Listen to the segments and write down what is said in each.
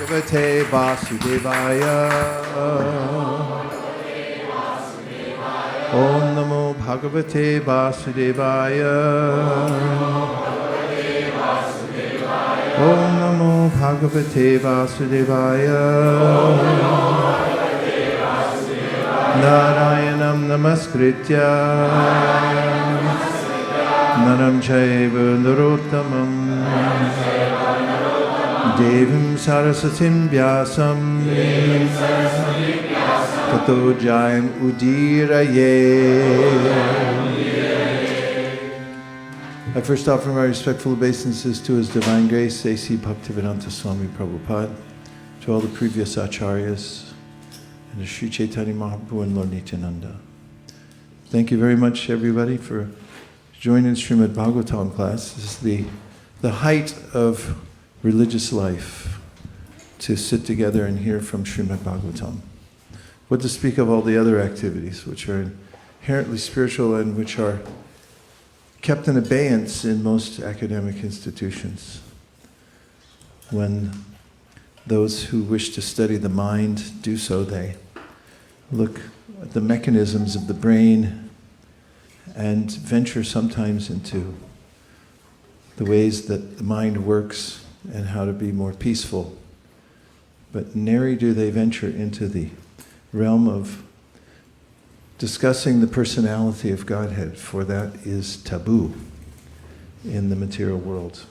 Bhagavate Vasudevaya. Om Namo Bhagavate Vasudevaya. Om Namo Bhagavate Vasudevaya. Narayanam Namaskritya Naram Chaiva Narottamam Devim Sarasatim Vyasam Tato Jayam Udiraye. I first offer my respectful obeisances to His Divine Grace, A.C. Bhaktivedanta Swami Prabhupada, to all the previous acharyas, and to Sri Caitanya Mahāprabhu and Lord Nityananda. Thank you very much, everybody, for joining Srimad Bhagavatam class. This is the height of religious life, to sit together and hear from Srimad Bhagavatam. What to speak of all the other activities, which are inherently spiritual and which are kept in abeyance in most academic institutions. When those who wish to study the mind do so, they look at the mechanisms of the brain and venture sometimes into the ways that the mind works and how to be more peaceful. But nary do they venture into the realm of discussing the personality of Godhead, for that is taboo in the material world.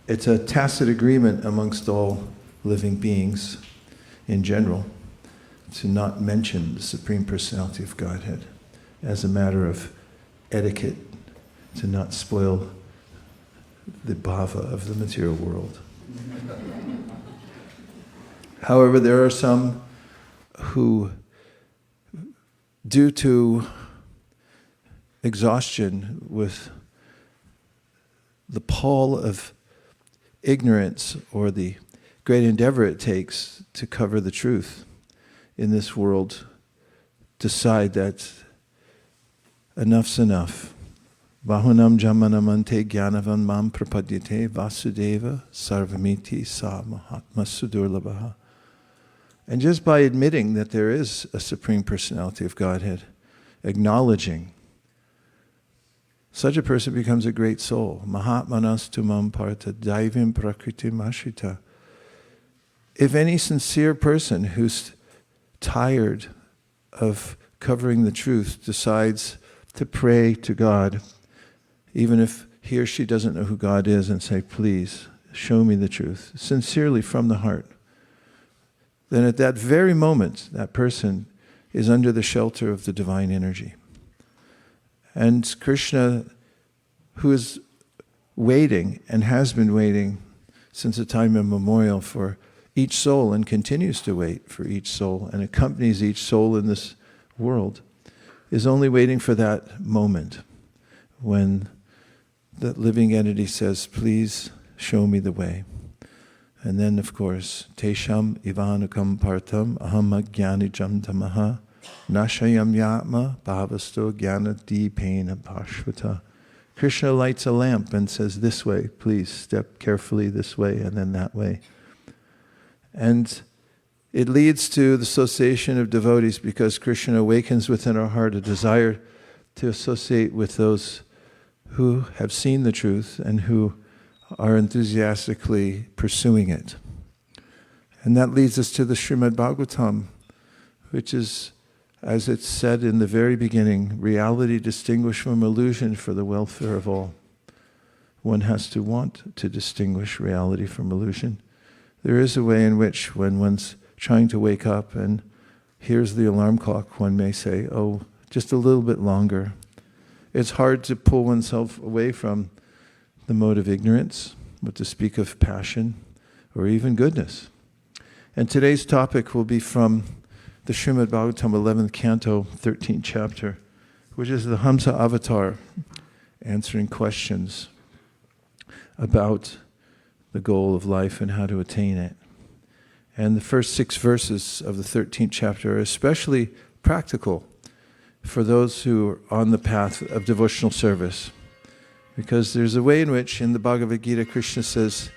It's a tacit agreement amongst all living beings in general to not mention the Supreme Personality of Godhead as a matter of etiquette, to not spoil the bhava of the material world. However, there are some who, due to exhaustion with the pall of ignorance or the great endeavor it takes to cover the truth in this world, decide that enough's enough. Bahunam jamanamante gyanavan mam prapadyate vasudeva sarvamiti sa mahatma sudurlabha. And just by admitting that there is a Supreme Personality of Godhead, acknowledging, such a person becomes a great soul. Mahatmanas tumam parta daivim prakritim ashrita. If any sincere person who's tired of covering the truth decides to pray to God, even if he or she doesn't know who God is, and say, please, show me the truth, sincerely from the heart, then at that very moment, that person is under the shelter of the divine energy. And Krishna, who is waiting and has been waiting since a time immemorial for each soul and continues to wait for each soul and accompanies each soul in this world, is only waiting for that moment when the living entity says, please show me the way. And then, of course, Tesham ivanukam partam aham ajnanijam tamaha nashayam yatma bhavasto jnana dīpena pashvata. Krishna lights a lamp and says, this way, please, step carefully this way, and then that way. And it leads to the association of devotees, because Krishna awakens within our heart a desire to associate with those who have seen the truth and who are enthusiastically pursuing it. And that leads us to the Srimad Bhagavatam, which is, as it's said in the very beginning, reality distinguished from illusion for the welfare of all. One has to want to distinguish reality from illusion. There is a way in which, when one's trying to wake up and hears the alarm clock, one may say, oh, just a little bit longer. It's hard to pull oneself away from the mode of ignorance, but to speak of passion or even goodness. And today's topic will be from the Srimad Bhagavatam 11th Canto, 13th chapter, which is the Hamsa Avatar, answering questions about the goal of life and how to attain it. And the first 6 verses of the 13th chapter are especially practical for those who are on the path of devotional service. Because there's a way in which, in the Bhagavad Gita, Krishna says,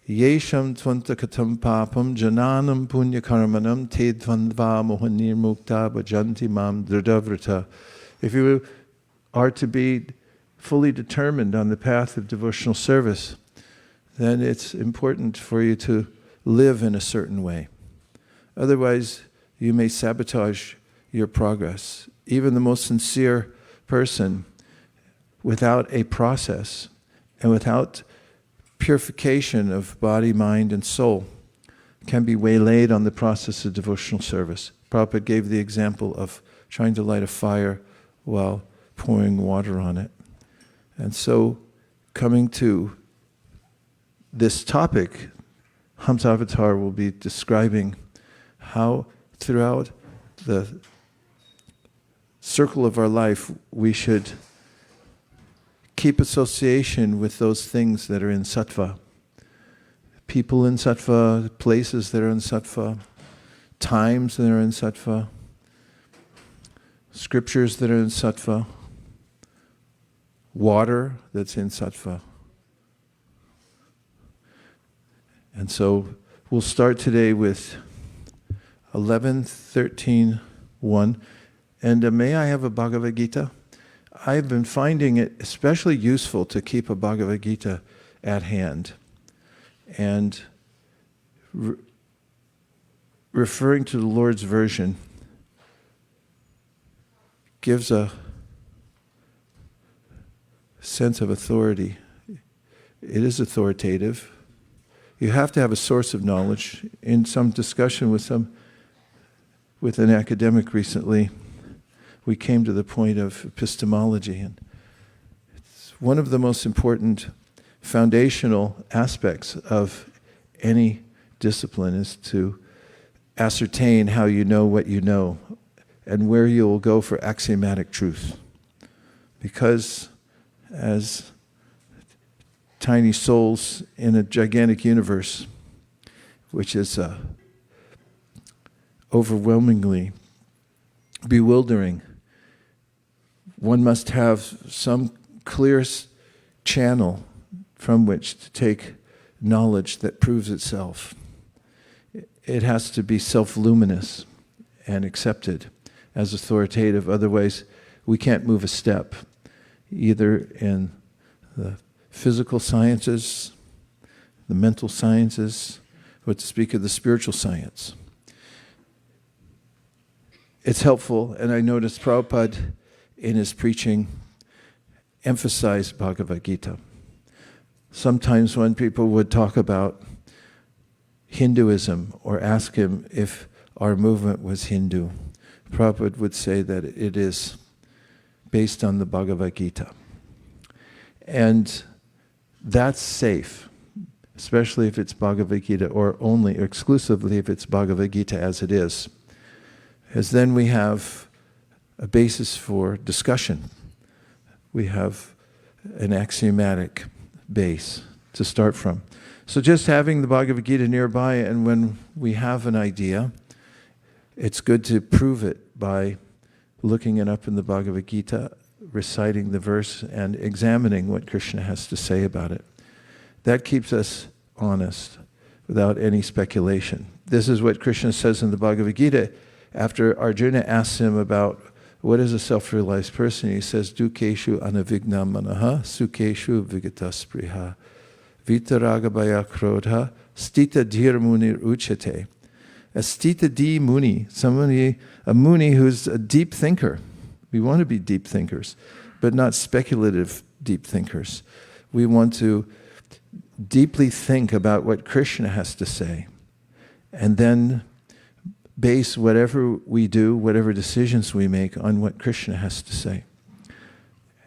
Yesham tvantakatam papam jananam punyakarmanam te dvandva mohanir mukta bhajanti mam dradavrata. If you are to be fully determined on the path of devotional service, then it's important for you to live in a certain way. Otherwise, you may sabotage your progress. Even the most sincere person, without a process and without purification of body, mind, and soul, can be waylaid on the process of devotional service. Prabhupada gave the example of trying to light a fire while pouring water on it. And so, coming to this topic, Hamsa Avatar will be describing how throughout the circle of our life we should keep association with those things that are in sattva. People in sattva, places that are in sattva, times that are in sattva, scriptures that are in sattva, water that's in sattva. And so we'll start today with 11:13:1. And may I have a Bhagavad Gita? I've been finding it especially useful to keep a Bhagavad Gita at hand. And referring to the Lord's version gives a sense of authority. It is authoritative. You have to have a source of knowledge. In some discussion with an academic recently, we came to the point of epistemology, and it's one of the most important foundational aspects of any discipline is to ascertain how you know what you know and where you will go for axiomatic truth. Because as tiny souls in a gigantic universe, which is overwhelmingly bewildering, one must have some clear channel from which to take knowledge that proves itself. It has to be self-luminous and accepted as authoritative. Otherwise, we can't move a step, either in the physical sciences, the mental sciences, or to speak of the spiritual science. It's helpful, and I noticed Prabhupada in his preaching emphasized Bhagavad Gita. Sometimes when people would talk about Hinduism or ask him if our movement was Hindu, Prabhupada would say that it is based on the Bhagavad Gita. And that's safe, especially if it's Bhagavad Gita, or only or exclusively if it's Bhagavad Gita as it is. As then we have a basis for discussion. We have an axiomatic base to start from. So just having the Bhagavad Gita nearby, and when we have an idea, it's good to prove it by looking it up in the Bhagavad Gita, reciting the verse, and examining what Krishna has to say about it. That keeps us honest, without any speculation. This is what Krishna says in the Bhagavad Gita, after Arjuna asks him about what is a self-realized person. He says, Dukeshu anavignam manaha, sukeshu vigataspriha, vitaragabhaya krodha, stita dhir munir uchate. A stita di muni, a muni who's a deep thinker. We want to be deep thinkers, but not speculative deep thinkers. We want to deeply think about what Krishna has to say, and then base whatever we do, whatever decisions we make, on what Krishna has to say.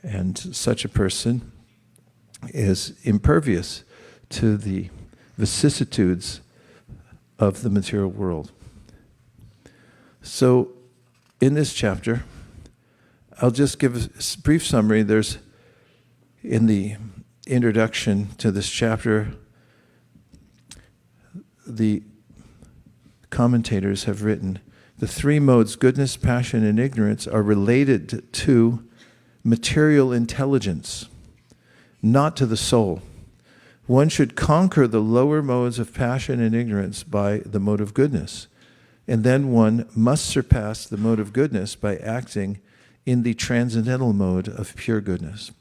And such a person is impervious to the vicissitudes of the material world. So, in this chapter, I'll just give a brief summary. There's, in the introduction to this chapter, the commentators have written, the three modes, goodness, passion, and ignorance, are related to material intelligence, not to the soul. One should conquer the lower modes of passion and ignorance by the mode of goodness. And then one must surpass the mode of goodness by acting in the transcendental mode of pure goodness.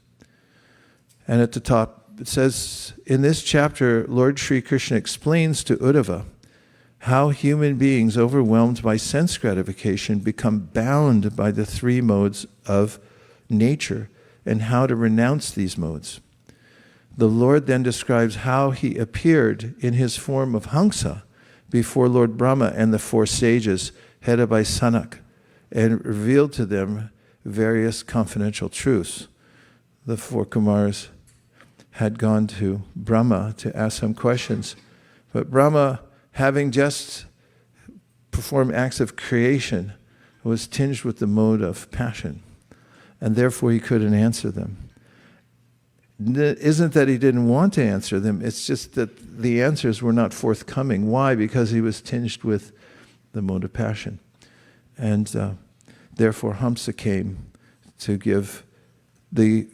And at the top, it says, in this chapter, Lord Sri Krishna explains to Uddhava how human beings overwhelmed by sense gratification become bound by the three modes of nature and how to renounce these modes. The Lord then describes how he appeared in his form of Hamsa before Lord Brahma and the four sages headed by Sanak, and revealed to them various confidential truths. The four Kumars had gone to Brahma to ask some questions, but Brahma, having just performed acts of creation, was tinged with the mode of passion, and therefore he couldn't answer them. It isn't that he didn't want to answer them, it's just that the answers were not forthcoming. Why? Because he was tinged with the mode of passion. And therefore Hamsa came to give the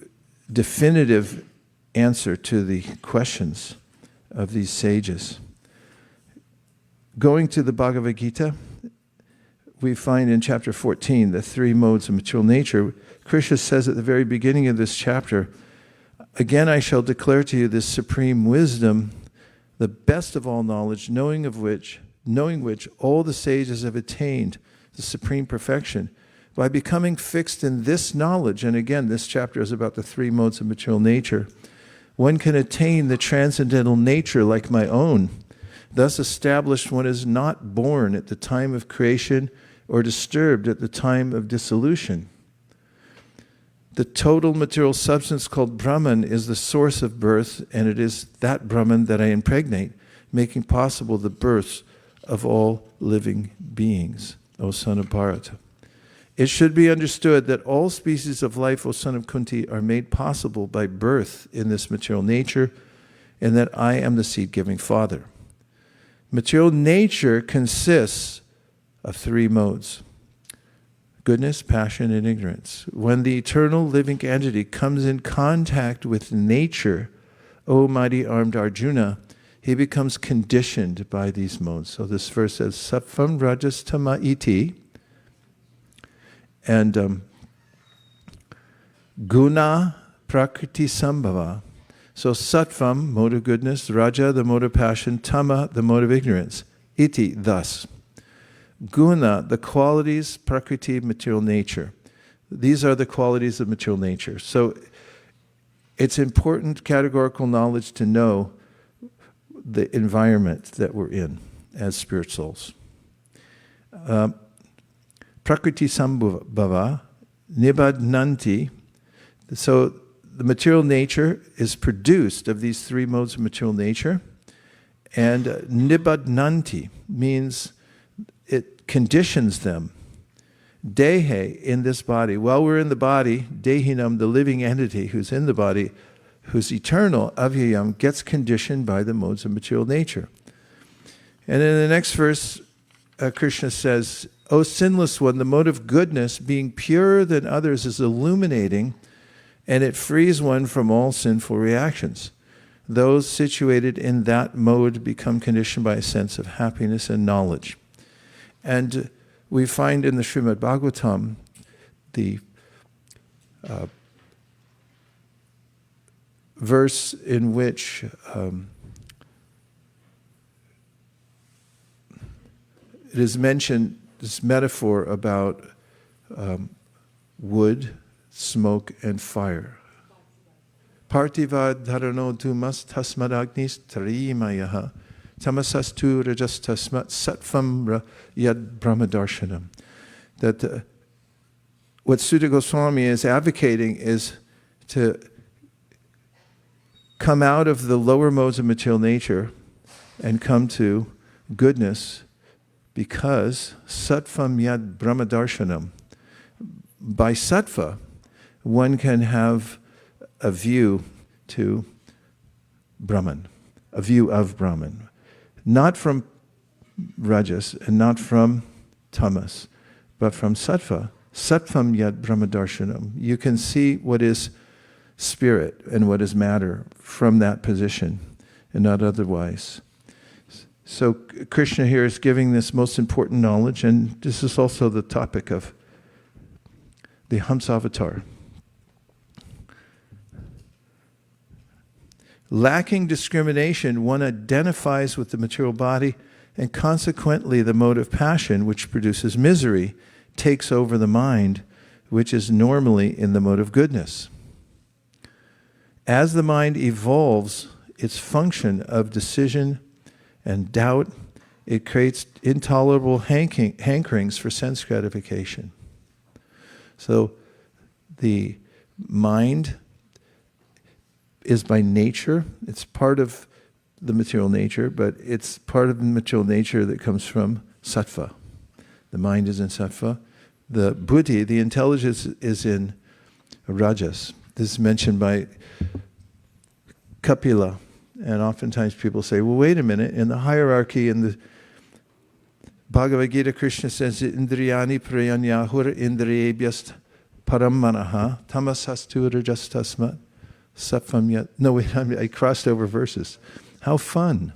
definitive answer to the questions of these sages. Going to the Bhagavad Gita, we find in chapter 14 the three modes of material nature. Krishna says at the very beginning of this chapter, again I shall declare to you this supreme wisdom, the best of all knowledge, knowing which all the sages have attained the supreme perfection. By becoming fixed in this knowledge, and again this chapter is about the three modes of material nature, one can attain the transcendental nature like my own. Thus established, one is not born at the time of creation or disturbed at the time of dissolution. The total material substance called Brahman is the source of birth, and it is that Brahman that I impregnate, making possible the births of all living beings, O son of Bharata. It should be understood that all species of life, O son of Kunti, are made possible by birth in this material nature, and that I am the seed-giving father. Material nature consists of three modes: goodness, passion, and ignorance. When the eternal living entity comes in contact with nature, O mighty armed Arjuna, he becomes conditioned by these modes. So this verse says, Sattvam Rajas Tama iti, and Guna Prakriti Sambhava. So Sattvam, mode of goodness, Raja, the mode of passion, Tama, the mode of ignorance. Iti, thus. Guna, the qualities, Prakriti, material nature. These are the qualities of material nature. So it's important categorical knowledge to know the environment that we're in as spirit souls. Prakriti Sambhava, Nibadnanti. So the material nature is produced of these three modes of material nature. And Nibadnanti means it conditions them. Dehe, in this body. While we're in the body, Dehinam, the living entity who's in the body, who's eternal, Avyayam, gets conditioned by the modes of material nature. And in the next verse, Krishna says, O sinless one, the mode of goodness, being purer than others, is illuminating, and it frees one from all sinful reactions. Those situated in that mode become conditioned by a sense of happiness and knowledge. And we find in the Srimad Bhagavatam the verse in which it is mentioned, this metaphor about wood, smoke, and fire. Partiva dharano tumas tasmadagnis tarimayaha tamasastu rajas tasmat sattvam yad brahmadarshanam. That what Sutta Goswami is advocating is to come out of the lower modes of material nature and come to goodness, because sattvam yad brahmadarshanam. By sattva, one can have a view to Brahman, a view of Brahman. Not from Rajas and not from Tamas, but from Sattva. Sattvam yad brahmadarshanam. You can see what is spirit and what is matter from that position. and not otherwise. So Krishna here is giving this most important knowledge, and this is also the topic of the Hamsa Avatar. Lacking discrimination, one identifies with the material body, and consequently the mode of passion, which produces misery, takes over the mind, which is normally in the mode of goodness. As the mind evolves its function of decision and doubt, it creates intolerable hankerings for sense gratification. So the mind is by nature, it's part of the material nature, but it's part of the material nature that comes from sattva. The mind is in sattva. The buddhi, the intelligence, is in rajas. This is mentioned by Kapila. And oftentimes people say, well, wait a minute, in the hierarchy, in the Bhagavad Gita, Krishna says, Indriyani prayanyahur indriyebhyast parammanaha tamasastu rajastasmat sattvam yat. No, wait, I crossed over verses. How fun.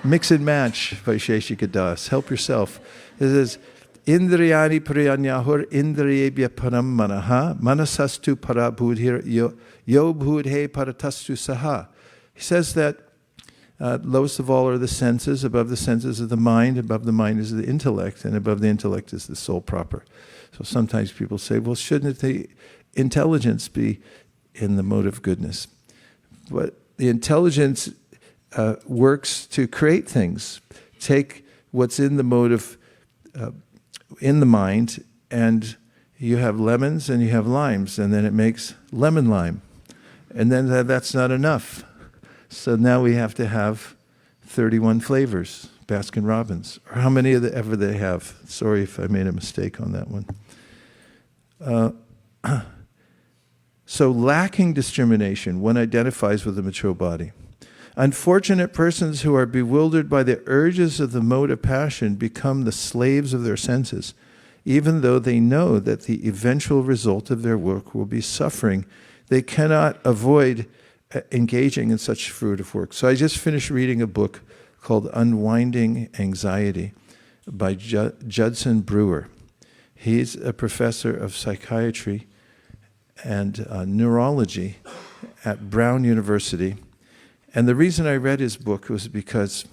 Mix and match, Vaisesika Dasa. Help yourself. It says, Indriyani prayanyahur indriyebhya parammanaha manasastu parabudhir yo budhe paratastu saha. He says that lowest of all are the senses, above the senses is the mind, above the mind is the intellect, and above the intellect is the soul proper. So sometimes people say, well, shouldn't the intelligence be in the mode of goodness? But the intelligence works to create things. Take what's in the mode of, in the mind, and you have lemons and you have limes, and then it makes lemon lime. And then that's not enough. So now we have to have 31 flavors, Baskin Robbins, or how many ever they have. Sorry if I made a mistake on that one. So lacking discrimination, one identifies with the material body. Unfortunate persons who are bewildered by the urges of the mode of passion become the slaves of their senses, even though they know that the eventual result of their work will be suffering. They cannot avoid engaging in such fruitive work. So I just finished reading a book called Unwinding Anxiety by Judson Brewer. He's a professor of psychiatry and neurology at Brown University. And the reason I read his book was because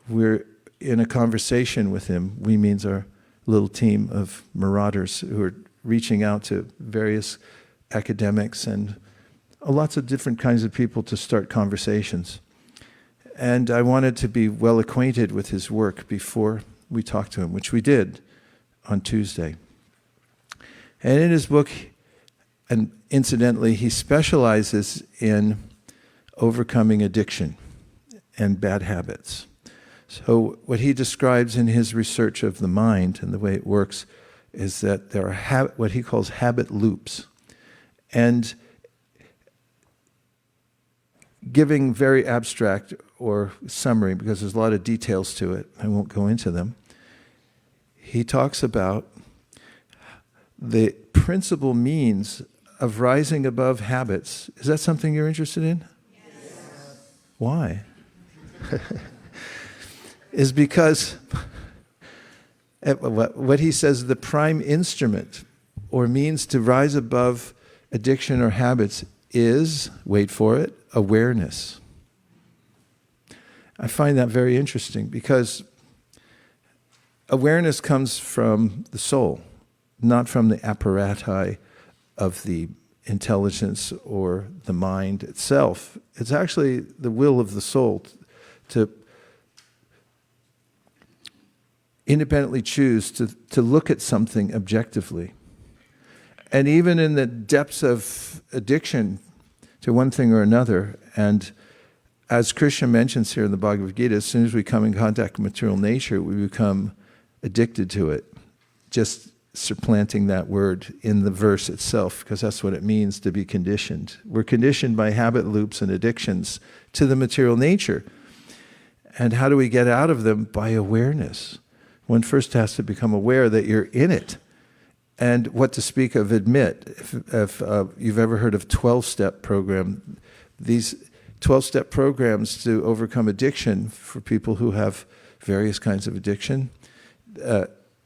we're in a conversation with him. We means our little team of marauders who are reaching out to various academics and lots of different kinds of people to start conversations. And I wanted to be well acquainted with his work before we talked to him, which we did on Tuesday. And in his book, and incidentally, he specializes in overcoming addiction and bad habits. So what he describes in his research of the mind and the way it works is that there are what he calls habit loops. And giving very abstract or summary, because there's a lot of details to it, I won't go into them. He talks about the principal means of rising above habits. Is that something you're interested in? Yes. Why? Is because what he says, the prime instrument or means to rise above addiction or habits is, wait for it, awareness. I find that very interesting because awareness comes from the soul, not from the apparati of the intelligence or the mind itself. It's actually the will of the soul to independently choose to look at something objectively. And even in the depths of addiction to one thing or another, and as Krishna mentions here in the Bhagavad Gita, as soon as we come in contact with material nature, we become addicted to it. Just supplanting that word in the verse itself, because that's what it means to be conditioned. We're conditioned by habit loops and addictions to the material nature. And how do we get out of them? By awareness. One first has to become aware that you're in it. And what to speak of admit. If you've ever heard of 12-step program, these 12-step programs to overcome addiction for people who have various kinds of addiction.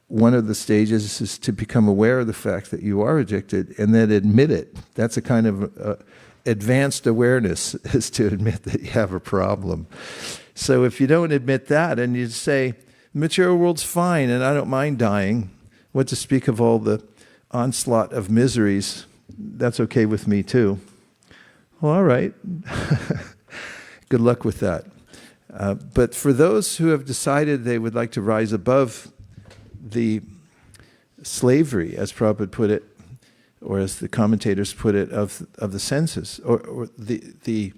One of the stages is to become aware of the fact that you are addicted and then admit it. That's a kind of advanced awareness, is to admit that you have a problem. So if you don't admit that and you say, the material world's fine and I don't mind dying, what to speak of all the onslaught of miseries, that's okay with me too. Well, all right. Good luck with that. But for those who have decided they would like to rise above the slavery, as Prabhupada put it, or as the commentators put it, of the senses, or the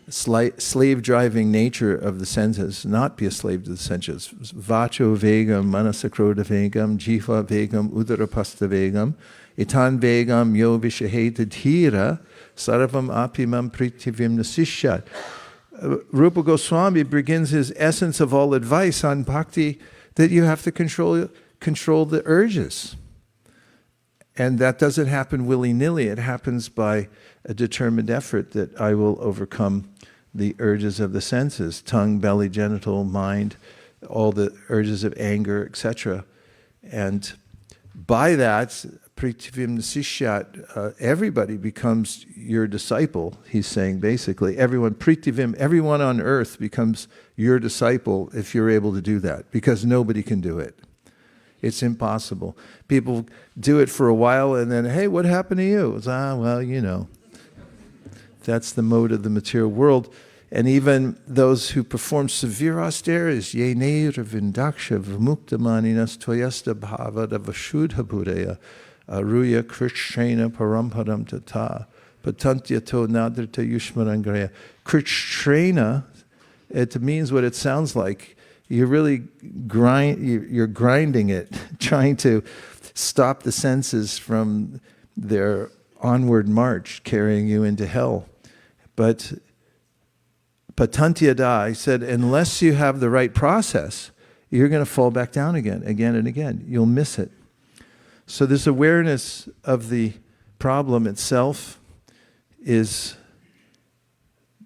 slave-driving nature of the senses, not be a slave to the senses. Vacho vegam, manasakroda vegam, jiva vegam, udarapasta vegam, itan vegam yo vishaheta dhira, sarvam apimam pritivim nasishyat. Rupa Goswami begins his essence of all advice on bhakti that you have to control the urges. And that doesn't happen willy-nilly. It happens by a determined effort that I will overcome the urges of the senses, tongue, belly, genital, mind, all the urges of anger, etc. And by that, pritivim nasishyat, everybody becomes your disciple, he's saying basically. Everyone on earth becomes your disciple if you're able to do that, because nobody can do it. It's impossible. People do it for a while and then, hey, what happened to you? It's, well, you know. That's the mode of the material world. And even those who perform severe austerities, ye neir vindaksha vimuktamaninas toyasta bhavada vashudha buddhaya aruya krishna paramparam tata patantyato nadrita yushmarangraya. Krishna, it means what it sounds like. You're really you're grinding it, trying to stop the senses from their onward march, carrying you into hell. But patantyada, he said, unless you have the right process, you're going to fall back down again and again. You'll miss it. So this awareness of the problem itself is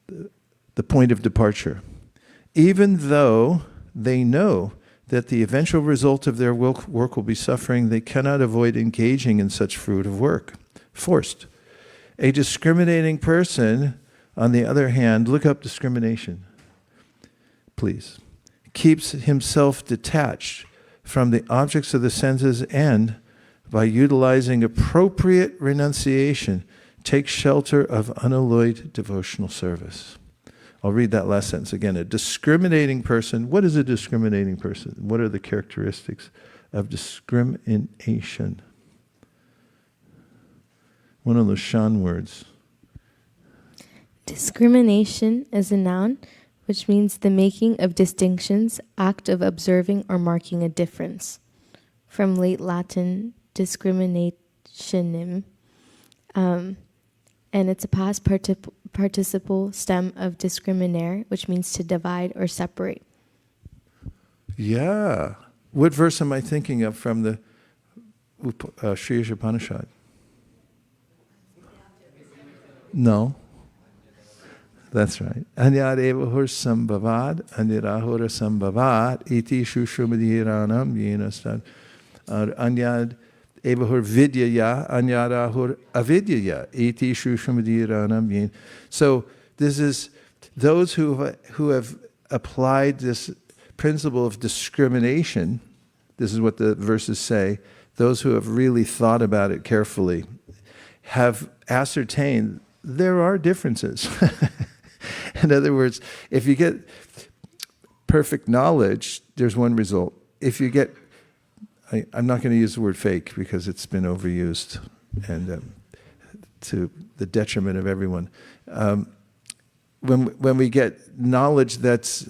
the point of departure. Even though they know that the eventual result of their work will be suffering, they cannot avoid engaging in such fruitive work, forced. A discriminating person, on the other hand, look up discrimination, please, keeps himself detached from the objects of the senses and, by utilizing appropriate renunciation, takes shelter of unalloyed devotional service. I'll read that last sentence again. A discriminating person. What is a discriminating person? What are the characteristics of discrimination? One of those Shan words. Discrimination is a noun, which means the making of distinctions, act of observing or marking a difference. From late Latin, discriminationem. And it's a past participle stem of discriminare, which means to divide or separate. Yeah. What verse am I thinking of from the Sri Upanishad? No. That's right. Anyad evahur sambhavad, anirahura sambhavad, iti shushumadhiranam yenastad. Anyad evahur vidyaya, anyadahur avidyaya, iti shushumadhiranam yen. So this is those who have applied this principle of discrimination. This is what the verses say. Those who have really thought about it carefully have ascertained there are differences. In other words, if you get perfect knowledge, there's one result. If you get, I'm not going to use the word fake because it's been overused and to the detriment of everyone. When we get knowledge that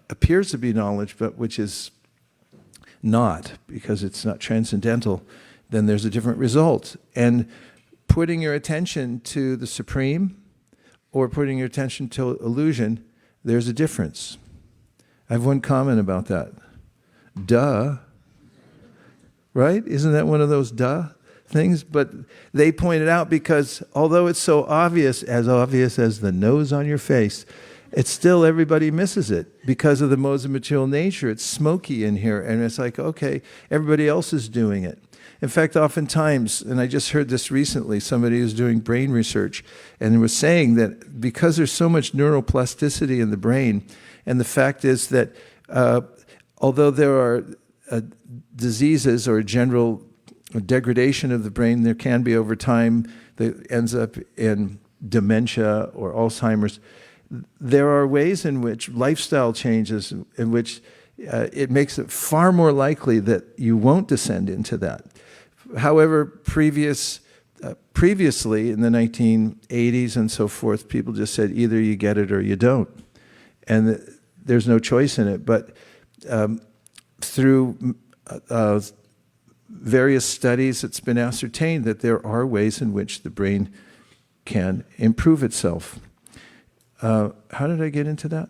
appears to be knowledge, but which is not, because it's not transcendental, then there's a different result. And putting your attention to the Supreme or putting your attention to illusion, there's a difference. I have one comment about that. Duh. Right? Isn't that one of those duh? things, but they point it out because although it's so obvious as the nose on your face, it's still everybody misses it because of the modes of material nature. It's smoky in here, and it's like, okay, everybody else is doing it. In fact, oftentimes, and I just heard this recently, somebody who's doing brain research, and was saying that because there's so much neuroplasticity in the brain, and the fact is that although there are diseases or general degradation of the brain, there can be over time that ends up in dementia or Alzheimer's. There are ways in which lifestyle changes, in which it makes it far more likely that you won't descend into that. However, previously in the 1980s and so forth, people just said either you get it or you don't. And there's no choice in it. But through various studies, it's been ascertained that there are ways in which the brain can improve itself. How did I get into that?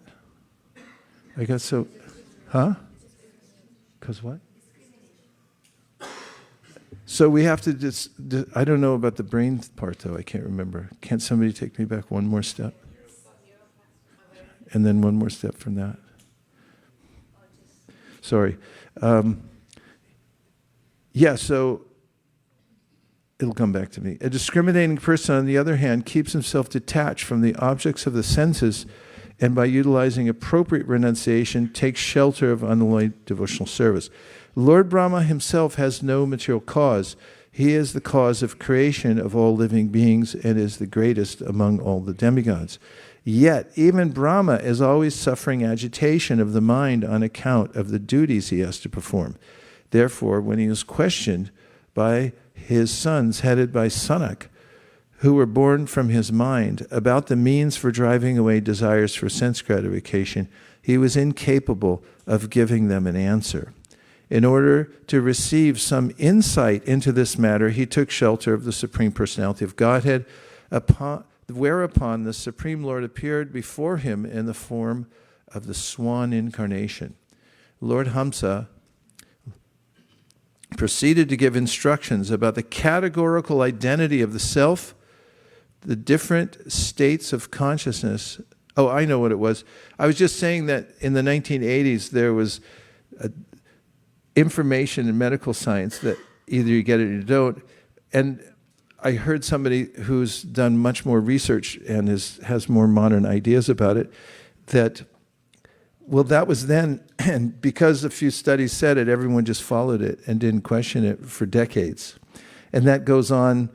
I got so... Huh? Because what? So we have to just... I don't know about the brain part, though. I can't remember. Can't somebody take me back one more step? And then one more step from that. Sorry. So it'll come back to me. A discriminating person, on the other hand, keeps himself detached from the objects of the senses, and by utilizing appropriate renunciation, takes shelter of unalloyed devotional service. Lord Brahma himself has no material cause. He is the cause of creation of all living beings and is the greatest among all the demigods. Yet, even Brahma is always suffering agitation of the mind on account of the duties he has to perform. Therefore, when he was questioned by his sons, headed by Sanak, who were born from his mind, about the means for driving away desires for sense gratification, he was incapable of giving them an answer. In order to receive some insight into this matter, he took shelter of the Supreme Personality of Godhead, whereupon the Supreme Lord appeared before him in the form of the swan incarnation. Lord Hamsa proceeded to give instructions about the categorical identity of the self, the different states of consciousness. Oh, I know what it was. I was just saying that in the 1980s there was information in medical science that either you get it or you don't. And I heard somebody who's done much more research and has more modern ideas about it, that was then, and because a few studies said it, everyone just followed it and didn't question it for decades. And that goes on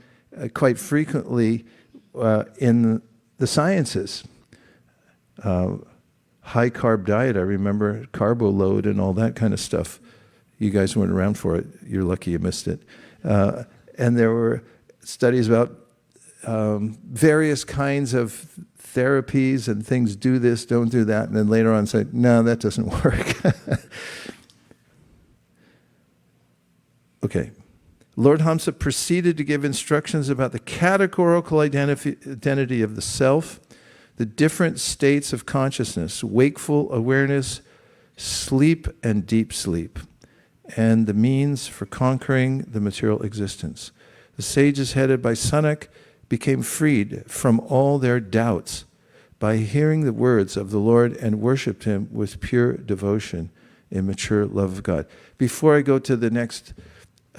quite frequently in the sciences. High carb diet, I remember, carbo load and all that kind of stuff. You guys weren't around for it. You're lucky you missed it. And there were studies about various kinds of therapies and things, do this, don't do that, and then later on say, no, that doesn't work. Okay. Lord Hamsa proceeded to give instructions about the categorical identity of the self, the different states of consciousness, wakeful awareness, sleep and deep sleep, and the means for conquering the material existence. The sages headed by Sanak became freed from all their doubts by hearing the words of the Lord and worshipped him with pure devotion in mature love of God. Before I go to the next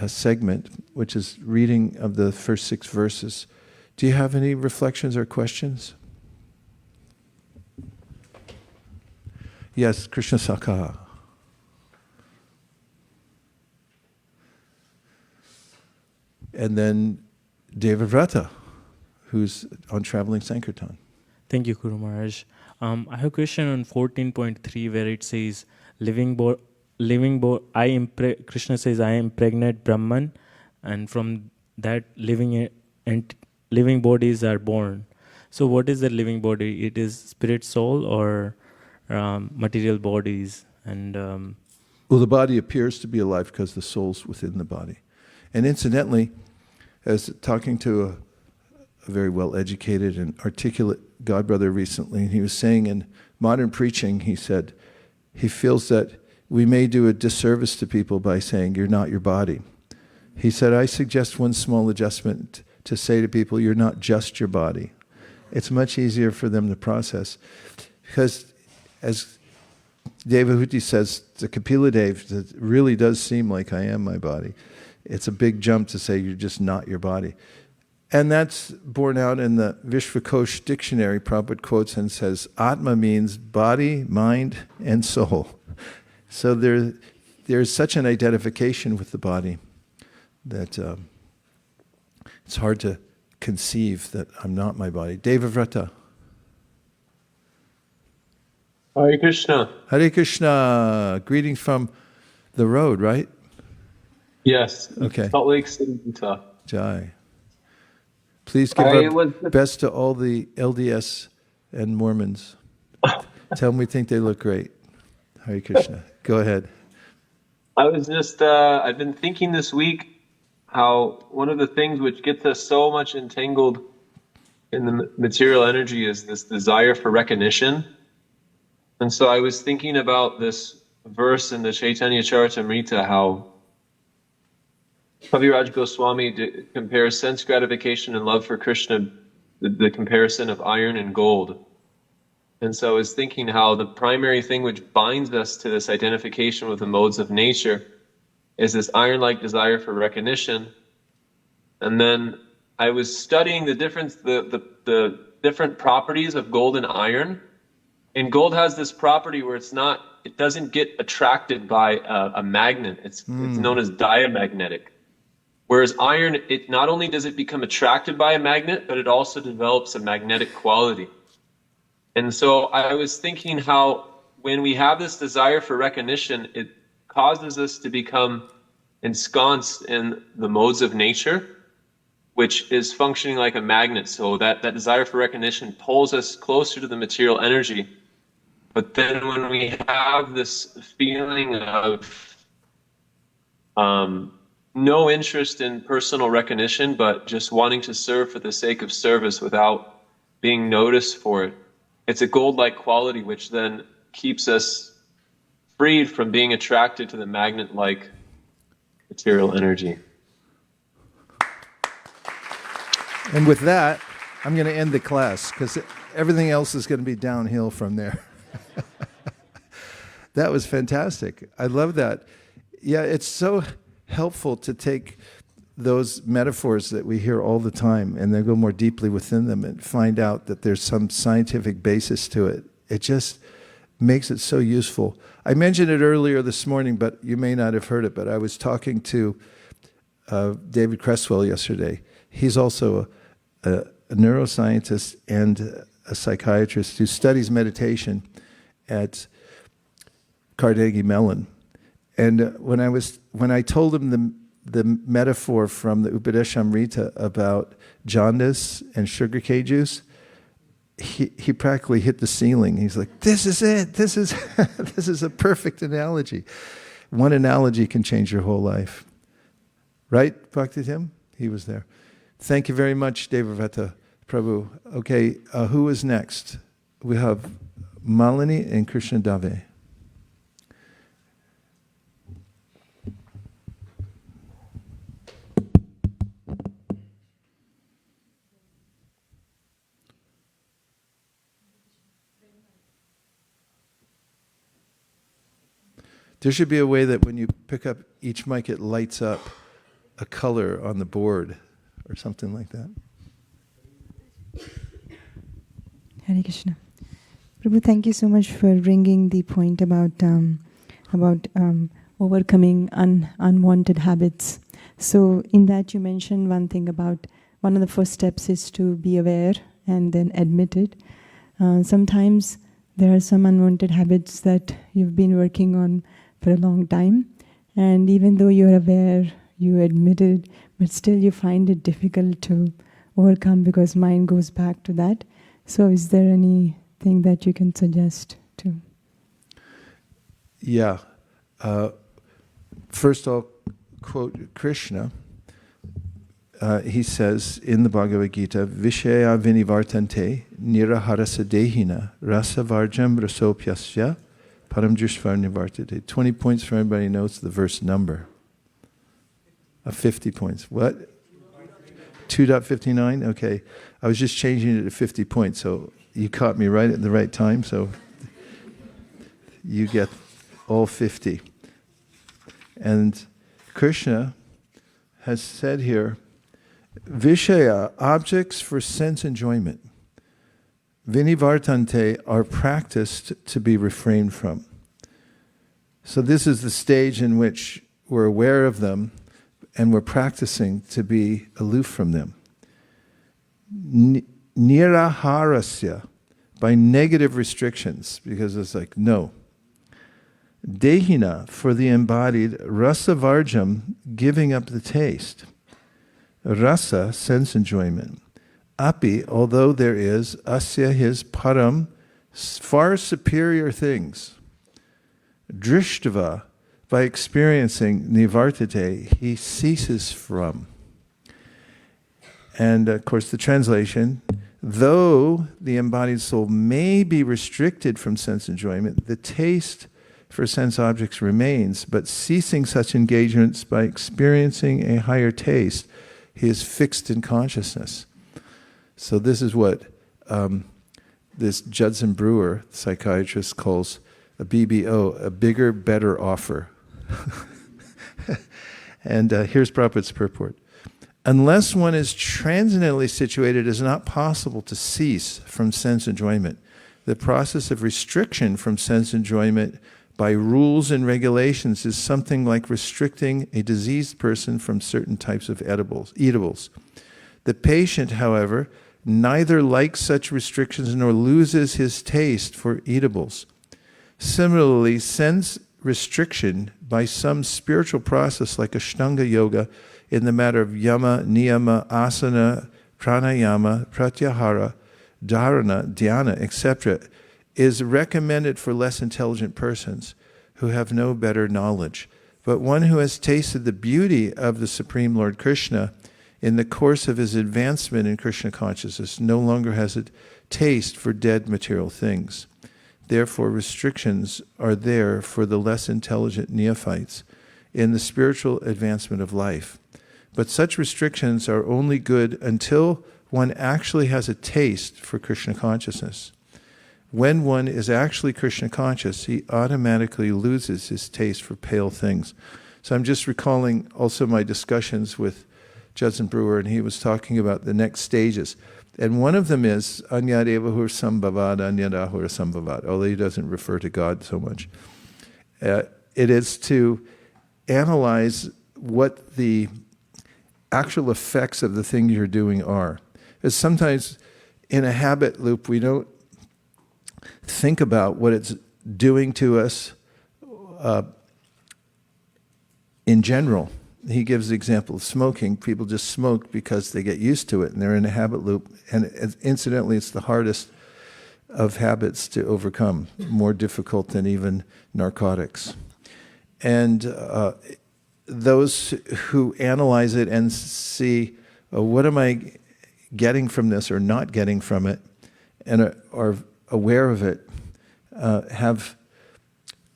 segment, which is reading of the first 6 verses, do you have any reflections or questions? Yes, Krishna Saka. And then Devavrata, who's on Traveling Sankirtan. Thank you, Guru Maharaj. I have a question on 14.3 where it says, Krishna says, I am pregnant Brahman, and from that living bodies are born. So what is the living body? It is spirit, soul, or material bodies? And well, the body appears to be alive because the soul's within the body. And incidentally, I was talking to a very well-educated and articulate godbrother recently, and he was saying in modern preaching, he said, he feels that we may do a disservice to people by saying, you're not your body. He said, I suggest one small adjustment to say to people, you're not just your body. It's much easier for them to process. Because as Devahuti says, the Kapila Dev, it really does seem like I am my body. It's a big jump to say you're just not your body. And that's borne out in the Vishvakosh dictionary. Prabhupada quotes and says, Atma means body, mind, and soul. So there's such an identification with the body that it's hard to conceive that I'm not my body. Devavrata. Hare Kṛṣṇa. Hare Kṛṣṇa. Greetings from the road, right? Yes. Okay. Salt Lake City, Utah. Jai. Please give our best to all the LDS and Mormons. Tell them we think they look great. Hare Kṛṣṇa. Go ahead. I was just, I've been thinking this week how one of the things which gets us so much entangled in the material energy is this desire for recognition. And so I was thinking about this verse in the Caitanya-caritāmṛta, how Kaviraj Goswami compares sense gratification and love for Krishna, the comparison of iron and gold. And so I was thinking how the primary thing which binds us to this identification with the modes of nature is this iron-like desire for recognition. And then I was studying the difference, the different properties of gold and iron. And gold has this property where it doesn't get attracted by a magnet. It's known as diamagnetic. Whereas iron, it not only does it become attracted by a magnet, but it also develops a magnetic quality. And so I was thinking how when we have this desire for recognition, it causes us to become ensconced in the modes of nature, which is functioning like a magnet. So that desire for recognition pulls us closer to the material energy. But then when we have this feeling of no interest in personal recognition, but just wanting to serve for the sake of service without being noticed for it, it's a gold-like quality which then keeps us freed from being attracted to the magnet-like material energy. And with that, I'm going to end the class because everything else is going to be downhill from there. That was fantastic. I love that. Yeah, it's so helpful to take those metaphors that we hear all the time and then go more deeply within them and find out that there's some scientific basis to it. It just makes it so useful. I mentioned it earlier this morning, but you may not have heard it, but I was talking to David Cresswell yesterday. He's also a neuroscientist and a psychiatrist who studies meditation at Carnegie Mellon. And when I told him the metaphor from the Upadeshamrita about jaundice and sugar cane juice, he practically hit the ceiling. He's like, "This is it. This is a perfect analogy. One analogy can change your whole life." Right, Bhakti Tim? He was there. Thank you very much, Devavata Prabhu. Okay, who is next? We have Malini and Krishna Dave. There should be a way that when you pick up each mic, it lights up a color on the board or something like that. Hare Krishna. Prabhu, thank you so much for bringing the point about overcoming unwanted habits. So in that you mentioned one thing about one of the first steps is to be aware and then admit it. Sometimes there are some unwanted habits that you've been working on for a long time, and even though you're aware, you admit it, but still you find it difficult to overcome because mind goes back to that. So is there anything that you can suggest to? Yeah. First I'll quote Krishna. He says in the Bhagavad Gita, Vishaya vinivartante niraharasa dehina rasavarjam rasopyasya param jushvar nivartate. 20 points for anybody who knows the verse number. 50 points. What? 2.59? Okay. I was just changing it to 50 points, so you caught me right at the right time, so you get all 50. And Krishna has said here, Vishaya, objects for sense enjoyment, vinivartante, are practiced to be refrained from. So this is the stage in which we're aware of them and we're practicing to be aloof from them. Niraharasya, by negative restrictions, because it's like, no. Dehina, for the embodied, rasavarjam, giving up the taste. Rasa, sense enjoyment. Api, although there is, asya, his param, far superior things. Drishtava, by experiencing nivartate, he ceases from. And of course the translation, though the embodied soul may be restricted from sense enjoyment, the taste for sense objects remains, but ceasing such engagements by experiencing a higher taste, he is fixed in consciousness. So this is what this Judson Brewer, psychiatrist, calls a BBO, a bigger, better offer. And here's Prabhupada's purport. Unless one is transcendentally situated, it is not possible to cease from sense enjoyment. The process of restriction from sense enjoyment by rules and regulations is something like restricting a diseased person from certain types of eatables. The patient, however, neither likes such restrictions nor loses his taste for eatables. Similarly, sense restriction by some spiritual process like Ashtanga Yoga in the matter of yama, niyama, asana, pranayama, pratyahara, dharana, dhyana, etc., is recommended for less intelligent persons who have no better knowledge. But one who has tasted the beauty of the Supreme Lord Krishna in the course of his advancement in Krishna consciousness no longer has a taste for dead material things. Therefore, restrictions are there for the less intelligent neophytes in the spiritual advancement of life. But such restrictions are only good until one actually has a taste for Krishna consciousness. When one is actually Krishna conscious, he automatically loses his taste for pale things. So I'm just recalling also my discussions with Judson Brewer, and he was talking about the next stages. And one of them is Anyadevahur Sambhavad, Anyadahur Sambhavad, although he doesn't refer to God so much. It is to analyze what the actual effects of the thing you're doing are. Because sometimes in a habit loop, we don't think about what it's doing to us in general. He gives the example of smoking. People just smoke because they get used to it and they're in a habit loop. And incidentally, it's the hardest of habits to overcome, more difficult than even narcotics. And those who analyze it and see, what am I getting from this or not getting from it, and are aware of it, have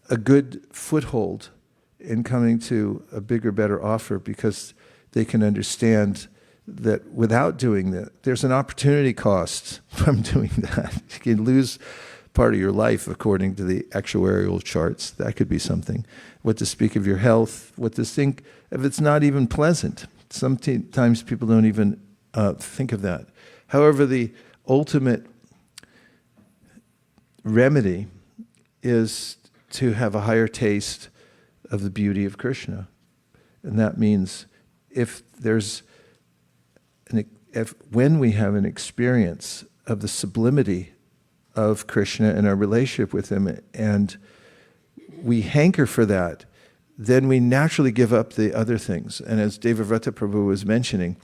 a good foothold in coming to a bigger, better offer, because they can understand that without doing that, there's an opportunity cost from doing that. You can lose part of your life according to the actuarial charts. That could be something. What to speak of your health, what to think if it's not even pleasant. Sometimes people don't even think of that. However, the ultimate remedy is to have a higher taste of the beauty of Krishna. And that means when we have an experience of the sublimity of Krishna and our relationship with him, and we hanker for that, then we naturally give up the other things. And as Devavrata Prabhu was mentioning,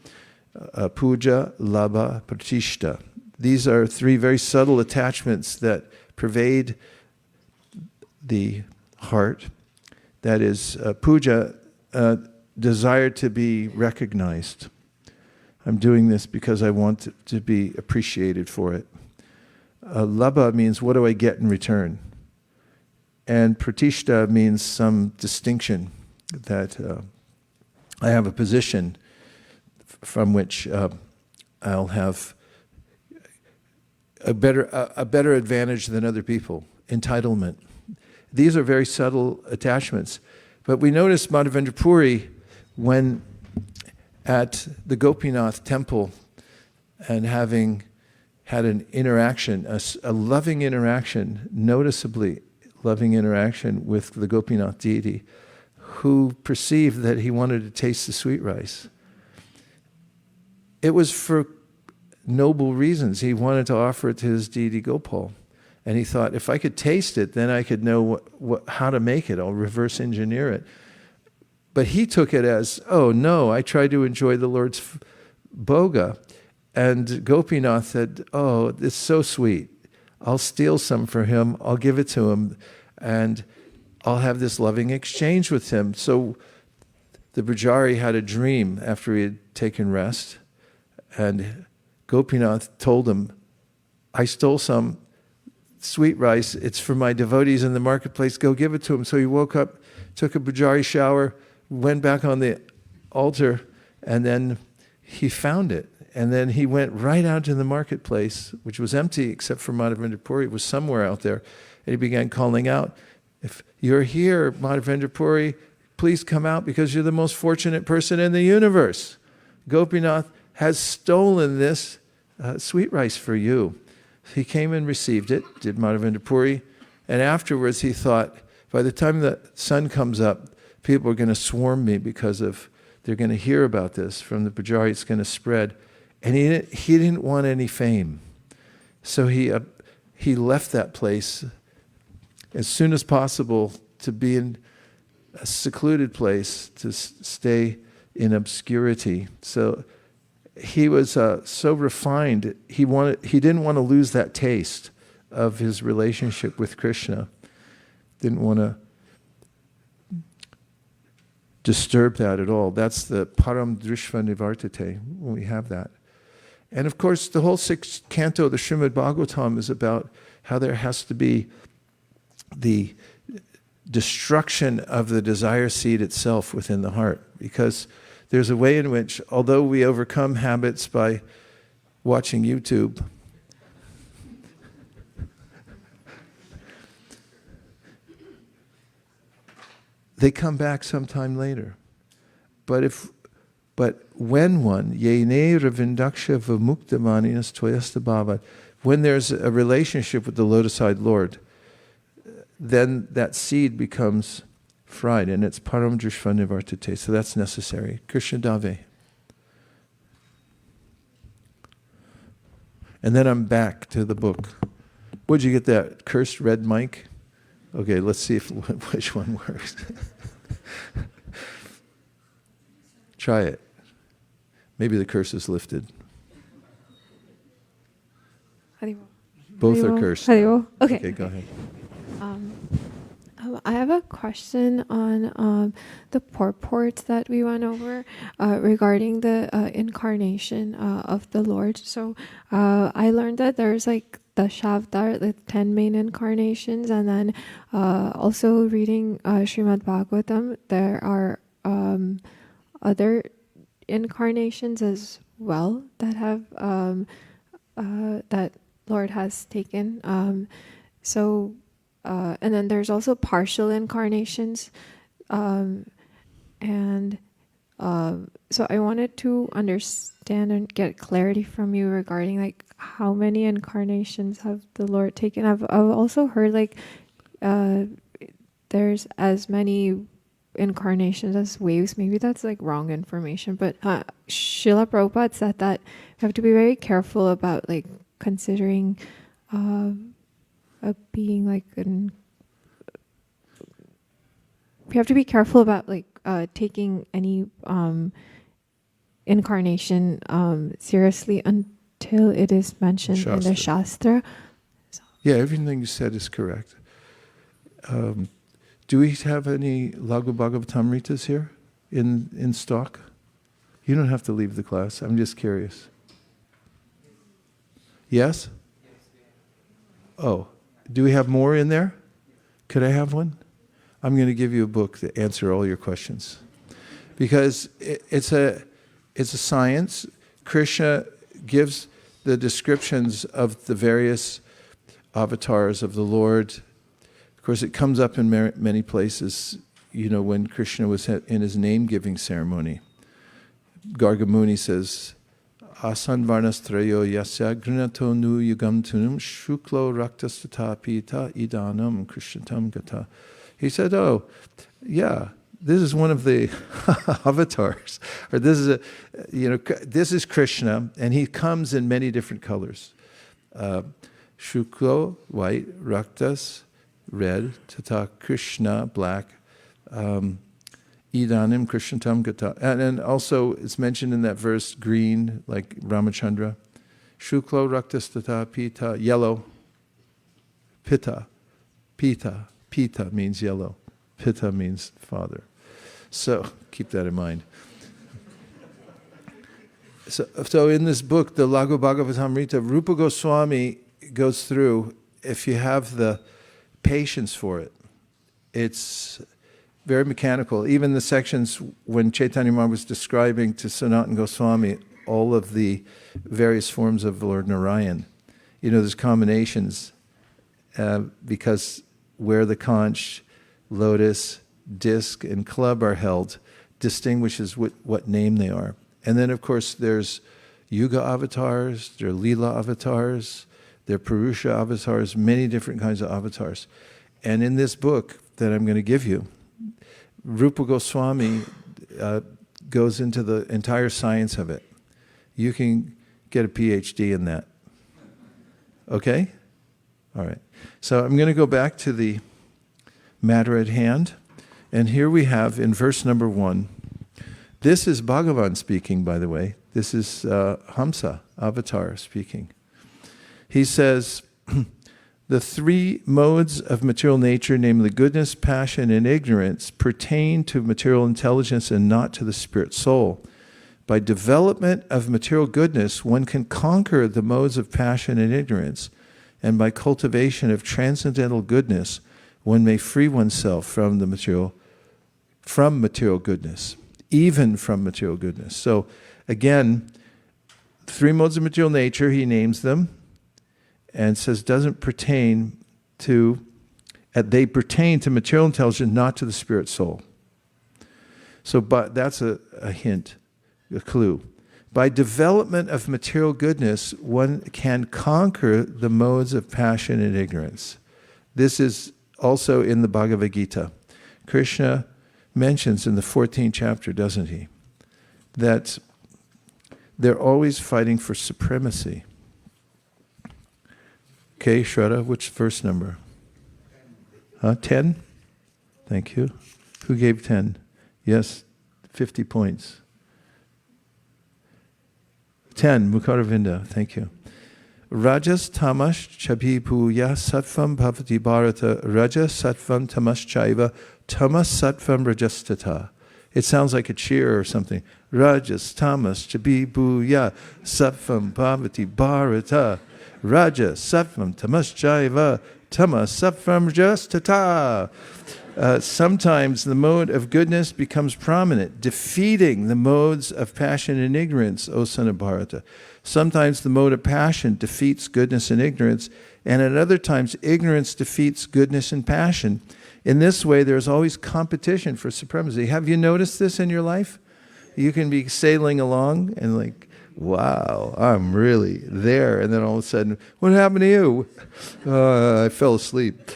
puja, labha, pratishta. These are three very subtle attachments that pervade the heart. That is, puja, desire to be recognized. I'm doing this because I want to be appreciated for it. Labha means, what do I get in return? And pratishta means some distinction that I have a position from which I'll have a better advantage than other people. Entitlement. These are very subtle attachments. But we notice Madhavendra Puri, when at the Gopinath temple and having had an interaction, a loving interaction, noticeably loving interaction with the Gopinath deity, who perceived that he wanted to taste the sweet rice. It was for noble reasons. He wanted to offer it to his deity Gopal. And he thought, if I could taste it, then I could know how to make it. I'll reverse engineer it. But he took it as, oh no, I tried to enjoy the Lord's bhoga. And Gopinath said, oh, it's so sweet. I'll steal some for him. I'll give it to him. And I'll have this loving exchange with him. So the Brajari had a dream after he had taken rest. And Gopinath told him, I stole some sweet rice. It's for my devotees in the marketplace. Go give it to him. So he woke up, took a Brajari shower, went back on the altar, and then he found it. And then he went right out to the marketplace, which was empty except for Madhavendra Puri. It was somewhere out there. And he began calling out, if you're here, Madhavendra Puri, please come out because you're the most fortunate person in the universe. Gopinath has stolen this sweet rice for you. He came and received it, did Madhavendra Puri, and afterwards he thought, by the time the sun comes up, people are going to swarm me because they're going to hear about this from the Pujari, it's going to spread. And he didn't want any fame. So he left that place as soon as possible to be in a secluded place, to stay in obscurity. So he was so refined, he didn't want to lose that taste of his relationship with Krishna. Didn't want to disturb that at all. That's the param drishva nivartate, when we have that. And of course, the whole 6th canto of the Srimad Bhagavatam is about how there has to be the destruction of the desire seed itself within the heart. Because there's a way in which, although we overcome habits by watching YouTube, they come back sometime later. But when one, yene ravindaksha vamuktamaninas toyastabhava, when there's a relationship with the lotus-eyed Lord, then that seed becomes fried, and it's param drishva nivartate. So that's necessary. Krishna Dave. And then I'm back to the book. Where'd you get that cursed red mic? Okay, let's see which one works. Try it. Maybe the curse is lifted. Both are cursed. Okay, go ahead. I have a question on the purport that we went over regarding the incarnation of the Lord. So I learned that there's like the Shavdar, the 10 main incarnations, and then also reading Srimad Bhagavatam, there are other incarnations as well that have that Lord has taken. And then there's also partial incarnations, so I wanted to understand and get clarity from you regarding like how many incarnations have the Lord taken. I've also heard like there's as many incarnations as waves. Maybe that's like wrong information, but Srila Prabhupada said that you have to be very careful about like considering being like we have to be careful about like taking any incarnation seriously until it is mentioned in the Shastra. Yeah, everything you said is correct. Do we have any Laghu Bhagavatamritas here in stock? You don't have to leave the class. I'm just curious. Yes? Oh, do we have more in there? Could I have one? I'm going to give you a book to answer all your questions. because it's a science. Krishna gives the descriptions of the various avatars of the Lord. Of course, it comes up in many places, when Krishna was in his name-giving ceremony. Garga Muni says, Asan varnastrayo yasya grinato nu yugam tunum shuklo raktastata pita idanam krishnatam gata. He said, oh, yeah, this is one of the avatars. Or this is this is Krishna, and he comes in many different colors. Shuklo, white, raktas, red, tata Krishna, black, idanim krishnatam gata. And also it's mentioned in that verse, green, like Ramachandra. Shuklo raktas tata pita, yellow. Pita means yellow. Pitta means father. So keep that in mind. So in this book, the Laghu Bhagavatamrita, Rupa Goswami goes through, if you have the patience for it, it's very mechanical. Even the sections when Chaitanya Mahaprabhu was describing to Sanatana Goswami all of the various forms of Lord Narayan, there's combinations because where the conch, lotus, disc, and club are held distinguishes what name they are. And then, of course, there's Yuga avatars, there are Leela avatars, there are Purusha avatars, many different kinds of avatars. And in this book that I'm going to give you, Rupa Goswami goes into the entire science of it. You can get a PhD in that. Okay? All right. So I'm going to go back to the matter at hand. And here we have in verse number 1, this is Bhagavan speaking, by the way. This is Hamsa Avatar speaking. He says, the three modes of material nature, namely goodness, passion, and ignorance, pertain to material intelligence and not to the spirit soul. By development of material goodness, one can conquer the modes of passion and ignorance, and by cultivation of transcendental goodness, one may free oneself from material goodness, even from material goodness. So again, three modes of material nature, he names them, and says doesn't pertain to, they pertain to material intelligence, not to the spirit soul. So, but that's a hint, a clue. By development of material goodness, one can conquer the modes of passion and ignorance. This is also in the Bhagavad Gita. Krishna mentions in the 14th chapter, doesn't he, that they're always fighting for supremacy. Okay, Shraddha, which verse number? 10? Thank you. Who gave 10? Yes, 50 points. 10, Mukaravinda, thank you. Rajas tamas chabhipuya sattvam bhavati bharata rajas sattvam tamas chaiva tamas sattvam rajastata. It sounds like a cheer or something. Rajas tamas chabhipuya sattvam bhavati bharata rajas sattvam tamas chaiva tamas sattvam rajastata. Sometimes the mode of goodness becomes prominent, defeating the modes of passion and ignorance, O son of Bharata. Sometimes the mode of passion defeats goodness and ignorance, and at other times ignorance defeats goodness and passion. In this way, there's always competition for supremacy. Have you noticed this in your life? You can be sailing along and like, wow, I'm really there. And then all of a sudden, what happened to you? I fell asleep.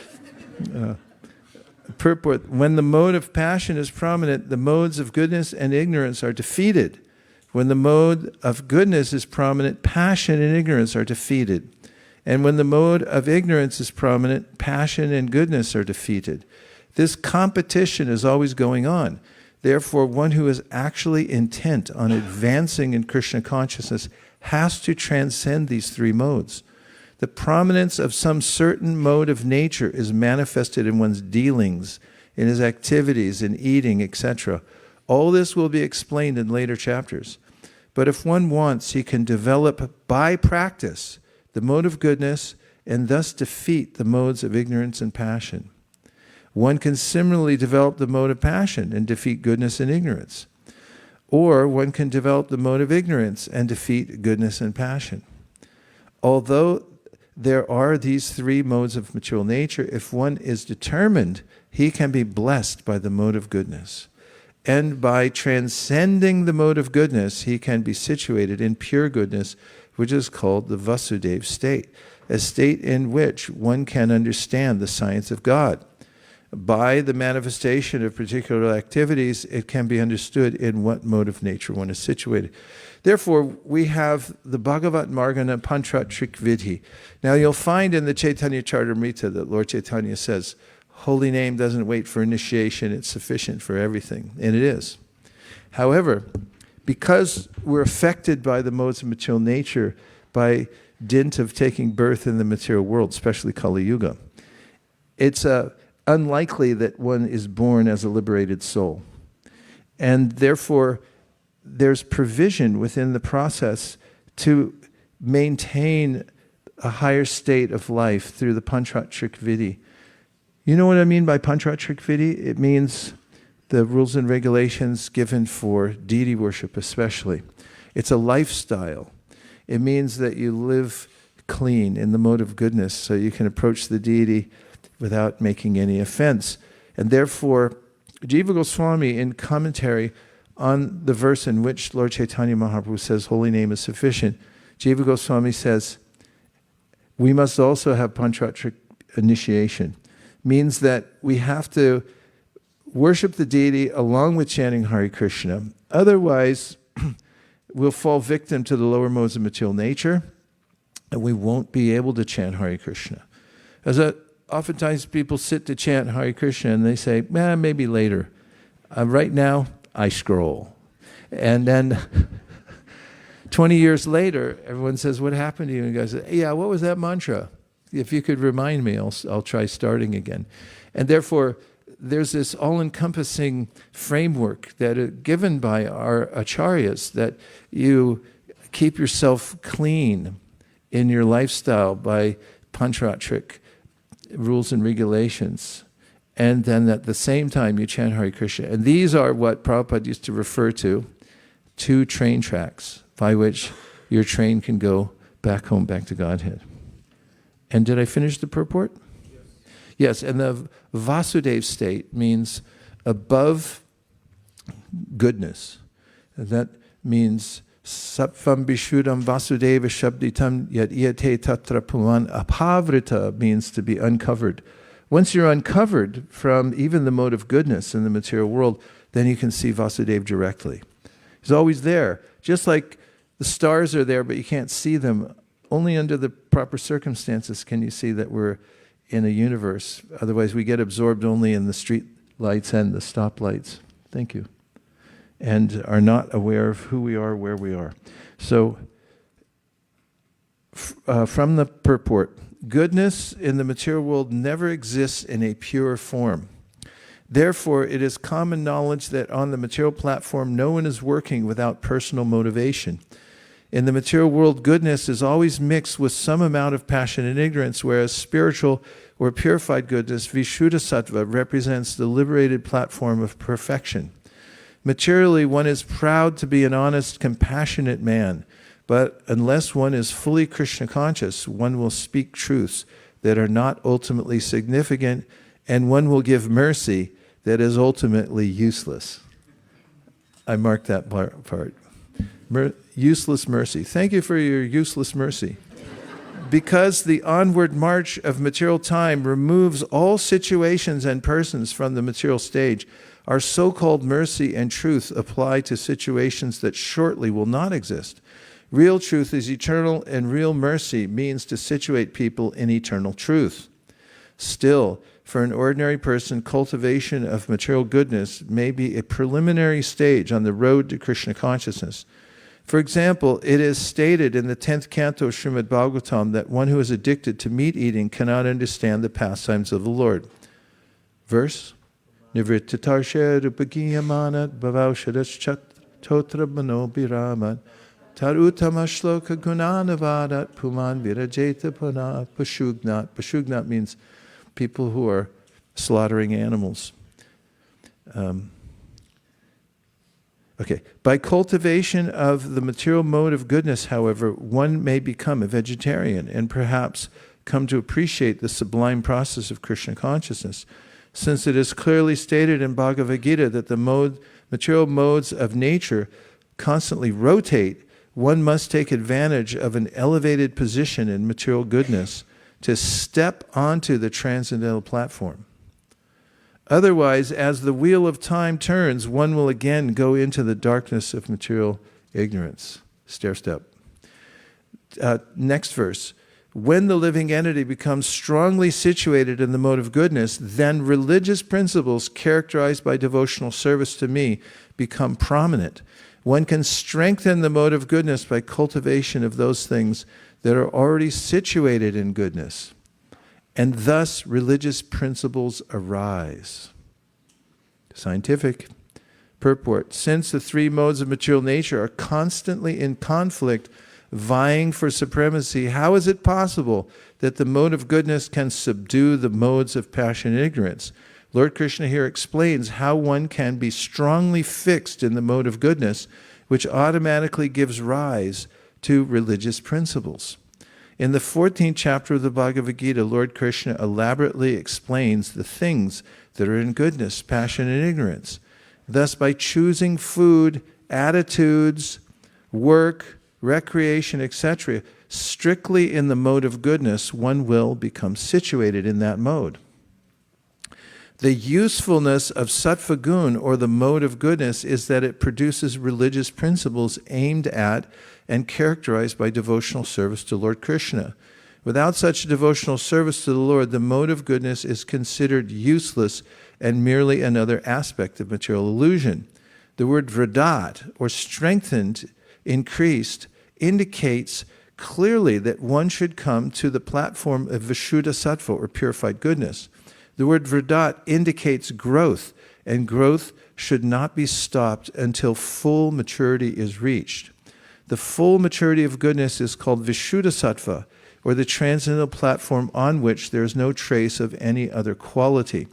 Purport, when the mode of passion is prominent, the modes of goodness and ignorance are defeated. When the mode of goodness is prominent, passion and ignorance are defeated. And when the mode of ignorance is prominent, passion and goodness are defeated. This competition is always going on. Therefore, one who is actually intent on advancing in Krishna consciousness has to transcend these three modes. The prominence of some certain mode of nature is manifested in one's dealings, in his activities, in eating, etc. All this will be explained in later chapters. But if one wants, he can develop by practice the mode of goodness and thus defeat the modes of ignorance and passion. One can similarly develop the mode of passion and defeat goodness and ignorance. or one can develop the mode of ignorance and defeat goodness and passion. Although there are these three modes of material nature, if one is determined, he can be blessed by the mode of goodness. And by transcending the mode of goodness, he can be situated in pure goodness, which is called the Vasudeva state, a state in which one can understand the science of God. By the manifestation of particular activities, it can be understood in what mode of nature one is situated. Therefore, we have the Bhagavat Margana pañcarātrika-vidhi. Now you'll find in the Caitanya-caritāmṛta that Lord Caitanya says, holy name doesn't wait for initiation, it's sufficient for everything. And it is. However, because we're affected by the modes of material nature, by dint of taking birth in the material world, especially Kali-yuga, it's unlikely that one is born as a liberated soul. And therefore, there's provision within the process to maintain a higher state of life through the pañcarātrika-vidhi. You know what I mean by pañcarātrika-vidhi? It means the rules and regulations given for deity worship especially. It's a lifestyle. It means that you live clean in the mode of goodness so you can approach the deity without making any offense. And therefore, Jīva Gosvāmī, in commentary on the verse in which Lord Caitanya Mahāprabhu says, holy name is sufficient, Jīva Gosvāmī says, we must also have pañcarātrika initiation. Means that we have to worship the deity along with chanting Hare Kṛṣṇa. Otherwise, we'll fall victim to the lower modes of material nature, and we won't be able to chant Hare Kṛṣṇa. Oftentimes people sit to chant Hare Kṛṣṇa and they say, maybe later. Right now, I scroll. And then 20 years later, everyone says, what happened to you? And you guys say, yeah, what was that mantra? If you could remind me, I'll try starting again. And therefore, there's this all-encompassing framework that is given by our acharyas, that you keep yourself clean in your lifestyle by pañcarātrika rules and regulations, and then at the same time you chant Hare Kṛṣṇa. And these are what Prabhupada used to refer to, 2 train tracks by which your train can go back home, back to Godhead. And did I finish the purport? Yes, and the Vasudeva state means above goodness. That means Sattvam Vishuddham Vasudeva Shabditam Yat Iyate Tatra Puman Apavrita means to be uncovered. Once you're uncovered from even the mode of goodness in the material world, then you can see Vasudeva directly. He's always there. Just like the stars are there, but you can't see them. Only under the proper circumstances can you see that we're in a universe. Otherwise, we get absorbed only in the street lights and the stoplights. Thank you. And are not aware of who we are, where we are. So, from the purport, goodness in the material world never exists in a pure form. Therefore, it is common knowledge that on the material platform, no one is working without personal motivation. In the material world, goodness is always mixed with some amount of passion and ignorance, whereas spiritual or purified goodness, Vishuddha Sattva, represents the liberated platform of perfection. Materially, one is proud to be an honest, compassionate man, but unless one is fully Krishna conscious, one will speak truths that are not ultimately significant, and one will give mercy that is ultimately useless. I marked that part. Useless mercy. Thank you for your useless mercy. Because the onward march of material time removes all situations and persons from the material stage, our so-called mercy and truth apply to situations that shortly will not exist. Real truth is eternal, and real mercy means to situate people in eternal truth. Still, for an ordinary person, cultivation of material goodness may be a preliminary stage on the road to Krishna consciousness. For example, it is stated in the 10th canto of Srimad Bhagavatam that one who is addicted to meat eating cannot understand the pastimes of the Lord. Verse? Nivrittatarshe rupagiyamanat bhavaushadaschat totra mano biramat tarutama shloka gunanavadat puman virajeta puna pashugnat. Pashugnat means people who are slaughtering animals. Okay. By cultivation of the material mode of goodness, however, one may become a vegetarian and perhaps come to appreciate the sublime process of Krishna consciousness. Since it is clearly stated in Bhagavad Gita that the material modes of nature constantly rotate, one must take advantage of an elevated position in material goodness to step onto the transcendental platform. Otherwise, as the wheel of time turns, one will again go into the darkness of material ignorance. Stair step. Next verse. When the living entity becomes strongly situated in the mode of goodness, then religious principles characterized by devotional service to me become prominent. One can strengthen the mode of goodness by cultivation of those things that are already situated in goodness. And thus religious principles arise. Scientific purport. Since the three modes of material nature are constantly in conflict, vying for supremacy, how is it possible that the mode of goodness can subdue the modes of passion and ignorance? Lord Krishna here explains how one can be strongly fixed in the mode of goodness, which automatically gives rise to religious principles. In the 14th chapter of the Bhagavad Gita, Lord Krishna elaborately explains the things that are in goodness, passion, and ignorance. Thus, by choosing food, attitudes, work, recreation, etc., strictly in the mode of goodness, one will become situated in that mode. The usefulness of sattva gun, or the mode of goodness, is that it produces religious principles aimed at and characterized by devotional service to Lord Krishna. Without such devotional service to the Lord, the mode of goodness is considered useless and merely another aspect of material illusion. The word vradat, or strengthened, increased, indicates clearly that one should come to the platform of Vishuddha Sattva, or purified goodness. The word vradat indicates growth, and growth should not be stopped until full maturity is reached. The full maturity of goodness is called Vishuddha Sattva, or the transcendental platform on which there is no trace of any other quality.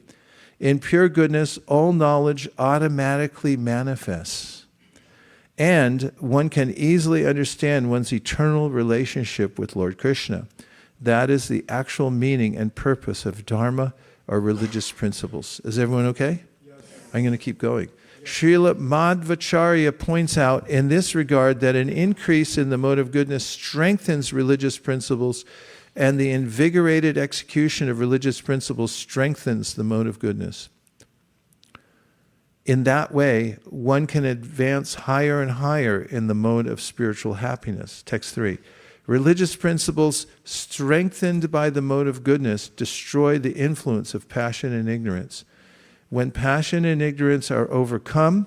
In pure goodness, all knowledge automatically manifests, and one can easily understand one's eternal relationship with Lord Krishna. That is the actual meaning and purpose of Dharma, or religious principles. Is everyone okay? Yes. I'm going to keep going. Srila Madhvacharya points out in this regard that an increase in the mode of goodness strengthens religious principles, and the invigorated execution of religious principles strengthens the mode of goodness. In that way, one can advance higher and higher in the mode of spiritual happiness. Text 3. Religious principles strengthened by the mode of goodness destroy the influence of passion and ignorance. When passion and ignorance are overcome,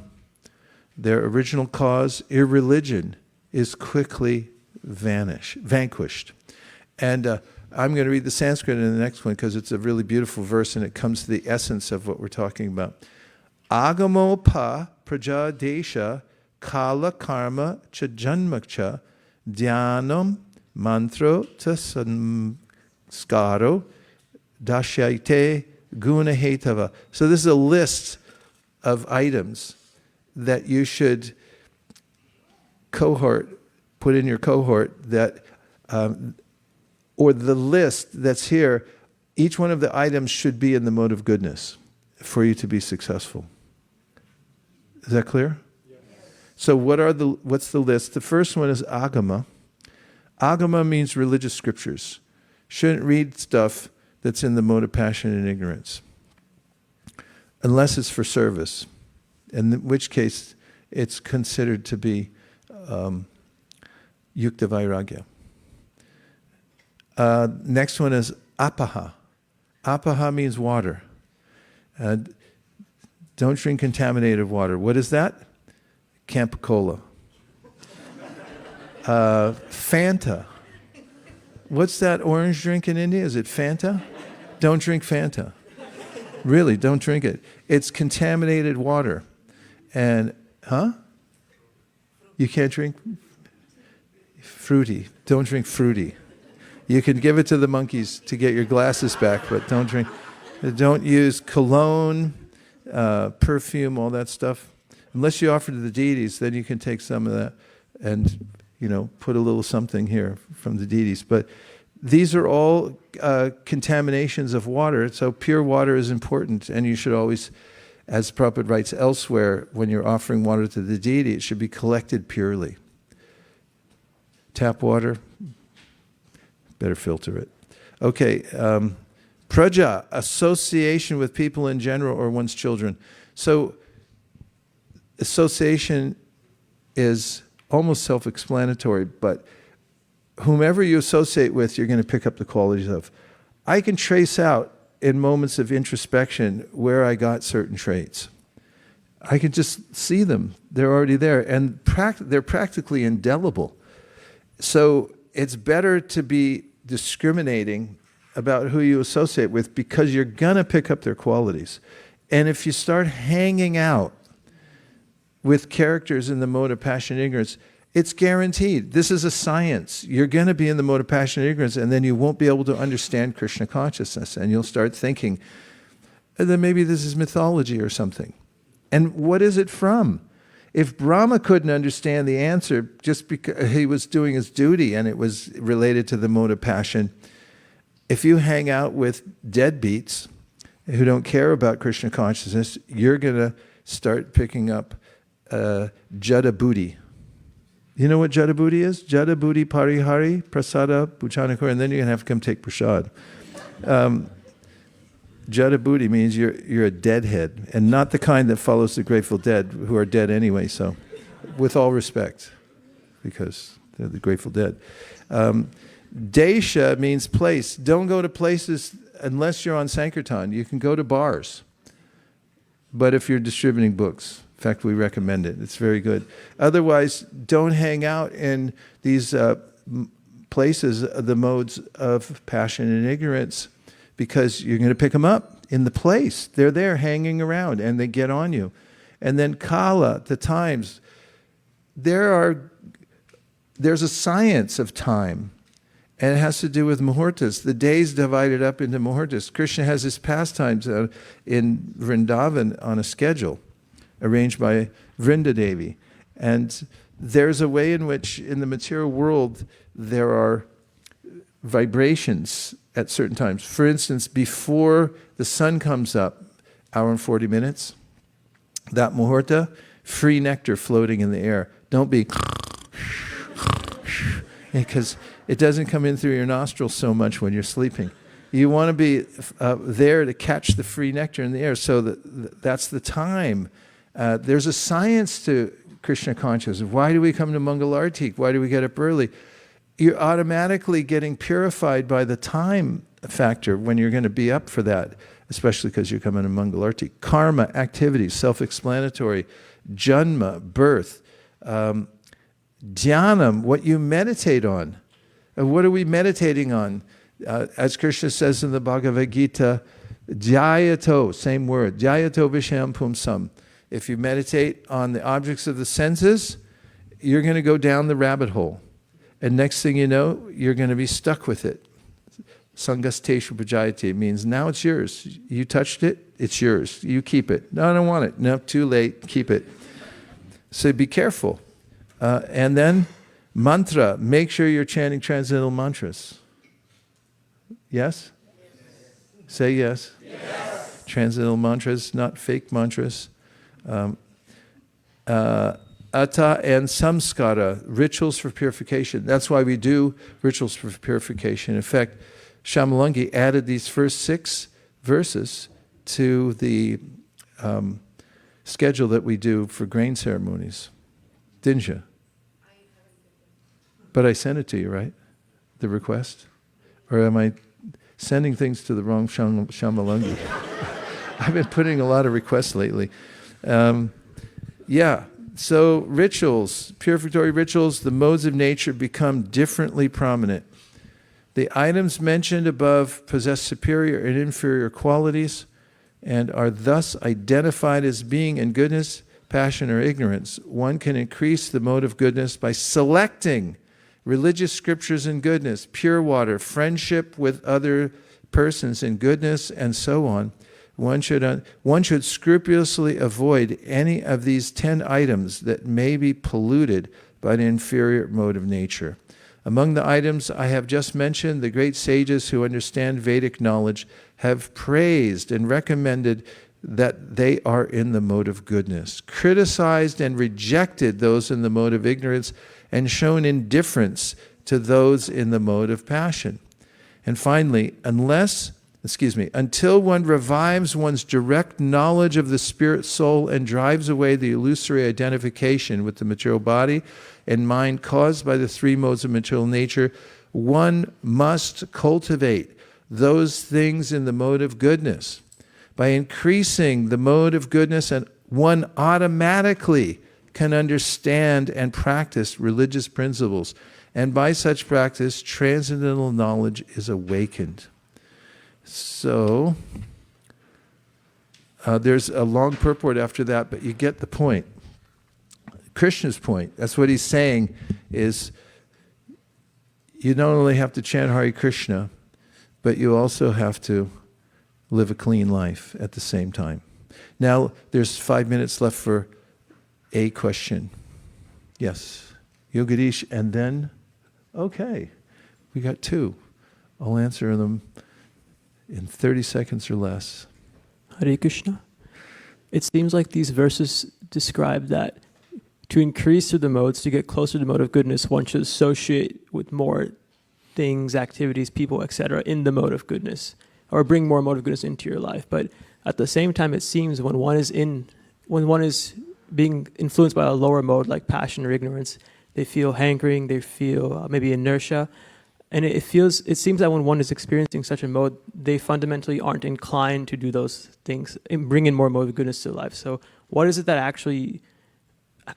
their original cause, irreligion, is quickly vanquished. And I'm going to read the Sanskrit in the next one because it's a really beautiful verse and it comes to the essence of what we're talking about. Agamo pa praja desha kala karma cha janmakcha dhyanam mantro ta samskaro dashaite guna hetava. So this is a list of items that you should put in your cohort that, or the list that's here, each one of the items should be in the mode of goodness for you to be successful. Is that clear? Yes. So what's the list? The first one is agama. Agama means religious scriptures. Shouldn't read stuff that's in the mode of passion and ignorance, unless it's for service, in which case it's considered to be yukta vairagya. Next one is apaha. Apaha means water. Don't drink contaminated water. What is that? Camp Cola. Fanta. What's that orange drink in India? Is it Fanta? Don't drink Fanta. Really, don't drink it. It's contaminated water. And, You can't drink fruity. Don't drink fruity. You can give it to the monkeys to get your glasses back, but don't drink. Don't use cologne, perfume, all that stuff. Unless you offer to the deities, then you can take some of that and, put a little something here from the deities. But these are all contaminations of water, so pure water is important, and you should always, as Prabhupada writes elsewhere, when you're offering water to the deity, it should be collected purely. Tap water, better filter it. Okay, praja, association with people in general or one's children. So association is almost self-explanatory, but whomever you associate with, you're going to pick up the qualities of. I can trace out in moments of introspection where I got certain traits. I can just see them. They're already there, and they're practically indelible. So it's better to be discriminating about who you associate with, because you're going to pick up their qualities. And if you start hanging out with characters in the mode of passion and ignorance, it's guaranteed. This is a science. You're going to be in the mode of passion and ignorance, and then you won't be able to understand Krishna consciousness, and you'll start thinking, then maybe this is mythology or something. And what is it from? If Brahma couldn't understand the answer just because he was doing his duty and it was related to the mode of passion, if you hang out with deadbeats who don't care about Krishna consciousness, you're going to start picking up Jada Buddhi. You know what Jada Buddhi is? Jada Buddhi Parihari Prasada Bhujanakura, and then you're going to have to come take prasad. Jada Buddhi means you're a deadhead, and not the kind that follows the Grateful Dead, who are dead anyway, so with all respect, because they're the Grateful Dead. Desha means place. Don't go to places unless you're on Sankirtan. You can go to bars, but if you're distributing books, in fact, we recommend it. It's very good. Otherwise, don't hang out in these places, the modes of passion and ignorance, because you're going to pick them up in the place. They're there hanging around, and they get on you. And then Kala, the times. There's a science of time, and it has to do with muhurtas. The days divided up into muhurtas. Krishna has his pastimes in Vrindavan on a schedule, arranged by Vrindadevi. And there's a way in which, in the material world, there are vibrations at certain times. For instance, before the sun comes up, hour and 40 minutes, that muhurta, free nectar floating in the air. Don't be, because it doesn't come in through your nostrils so much when you're sleeping. You want to be there to catch the free nectar in the air, so that's the time. There's a science to Krishna consciousness. Why do we come to Mangalartik? Why do we get up early? You're automatically getting purified by the time factor when you're going to be up for that, especially because you're coming to Mangalartik. Karma, activities, self-explanatory. Janma, birth. Dhyanam, what you meditate on. What are we meditating on? As Krishna says in the Bhagavad Gita, Dhyayato, same word, Dhyayato Vishayam Pumsam. If you meditate on the objects of the senses, you're going to go down the rabbit hole. And next thing you know, you're going to be stuck with it. Sangasteshu Pajayate means now it's yours. You touched it, it's yours. You keep it. No, I don't want it. No, too late, keep it. So be careful. And then mantra, make sure you're chanting transcendental mantras. Yes? Say yes. Yes. Transcendental mantras, not fake mantras. Ata and samskara, rituals for purification. That's why we do rituals for purification. In fact, Shamalangi added these first 6 verses to the schedule that we do for grain ceremonies. Didn't you? But I sent it to you, right? The request? Or am I sending things to the wrong Shamalangi? I've been putting a lot of requests lately. So rituals, purificatory rituals, the modes of nature become differently prominent. The items mentioned above possess superior and inferior qualities and are thus identified as being in goodness, passion, or ignorance. One can increase the mode of goodness by selecting religious scriptures in goodness, pure water, friendship with other persons in goodness, and so on, one should scrupulously avoid any of these 10 items that may be polluted by the inferior mode of nature. Among the items I have just mentioned, the great sages who understand Vedic knowledge have praised and recommended that they are in the mode of goodness, criticized and rejected those in the mode of ignorance, and shown indifference to those in the mode of passion. And finally, until one revives one's direct knowledge of the spirit soul and drives away the illusory identification with the material body and mind caused by the three modes of material nature, one must cultivate those things in the mode of goodness. By increasing the mode of goodness, and one automatically can understand and practice religious principles. And by such practice, transcendental knowledge is awakened. So, there's a long purport after that, but you get the point. Krishna's point, that's what he's saying, is you not only have to chant Hare Kṛṣṇa, but you also have to live a clean life at the same time. Now, there's 5 minutes left for a question. Yes, Yogadish, and then, okay, we got 2. I'll answer them in 30 seconds or less. Hare Krishna. It seems like these verses describe that to increase through the modes, to get closer to the mode of goodness, one should associate with more things, activities, people, etc. in the mode of goodness, or bring more mode of goodness into your life. But at the same time, it seems when one is being influenced by a lower mode like passion or ignorance, they feel hankering, they feel maybe inertia. And it seems that when one is experiencing such a mode, they fundamentally aren't inclined to do those things and bring in more mode of goodness to life. So what is it that actually,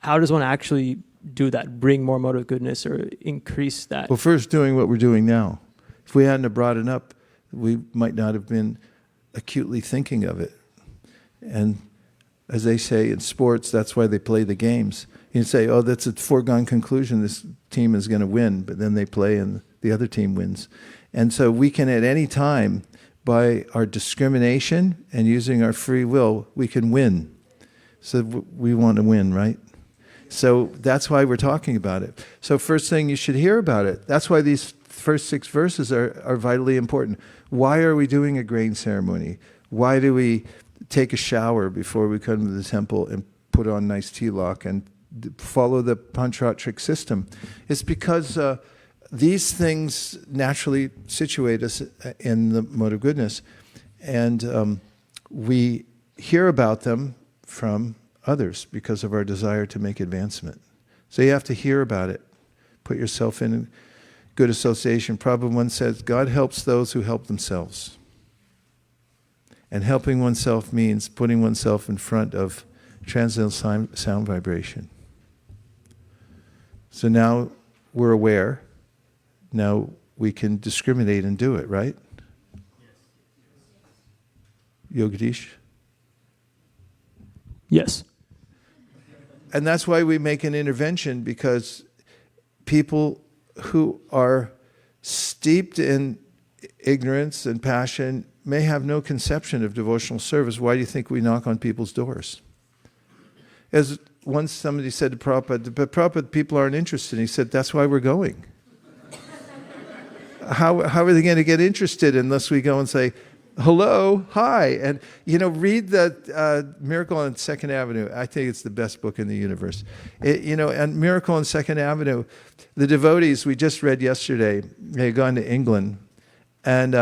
how does one actually do that, bring more mode of goodness or increase that? Well, first doing what we're doing now. If we hadn't have brought it up, we might not have been acutely thinking of it. And as they say in sports, that's why they play the games. You say, oh, that's a foregone conclusion, this team is going to win, but then they play and the other team wins. And so we can at any time, by our discrimination and using our free will, we can win. So we want to win, right? So that's why we're talking about it. So first thing, you should hear about it. That's why these first 6 verses are vitally important. Why are we doing a grain ceremony? Why do we take a shower before we come to the temple and put on nice tilak and follow the pañcarātrika system? It's because these things naturally situate us in the mode of goodness. And we hear about them from others because of our desire to make advancement. So you have to hear about it. Put yourself in good association. Prabhupada once says, God helps those who help themselves. And helping oneself means putting oneself in front of transcendental sound vibration. So now we're aware. Now we can discriminate and do it, right? Yogadish? Yes. And that's why we make an intervention, because people who are steeped in ignorance and passion may have no conception of devotional service. Why do you think we knock on people's doors? As once somebody said to Prabhupada, but Prabhupada, people aren't interested. And he said, that's why we're going. How are they going to get interested unless we go and say, hello, hi, and read the Miracle on 2nd Avenue. I think it's the best book in the universe. And Miracle on 2nd Avenue, the devotees we just read yesterday, they had gone to England, and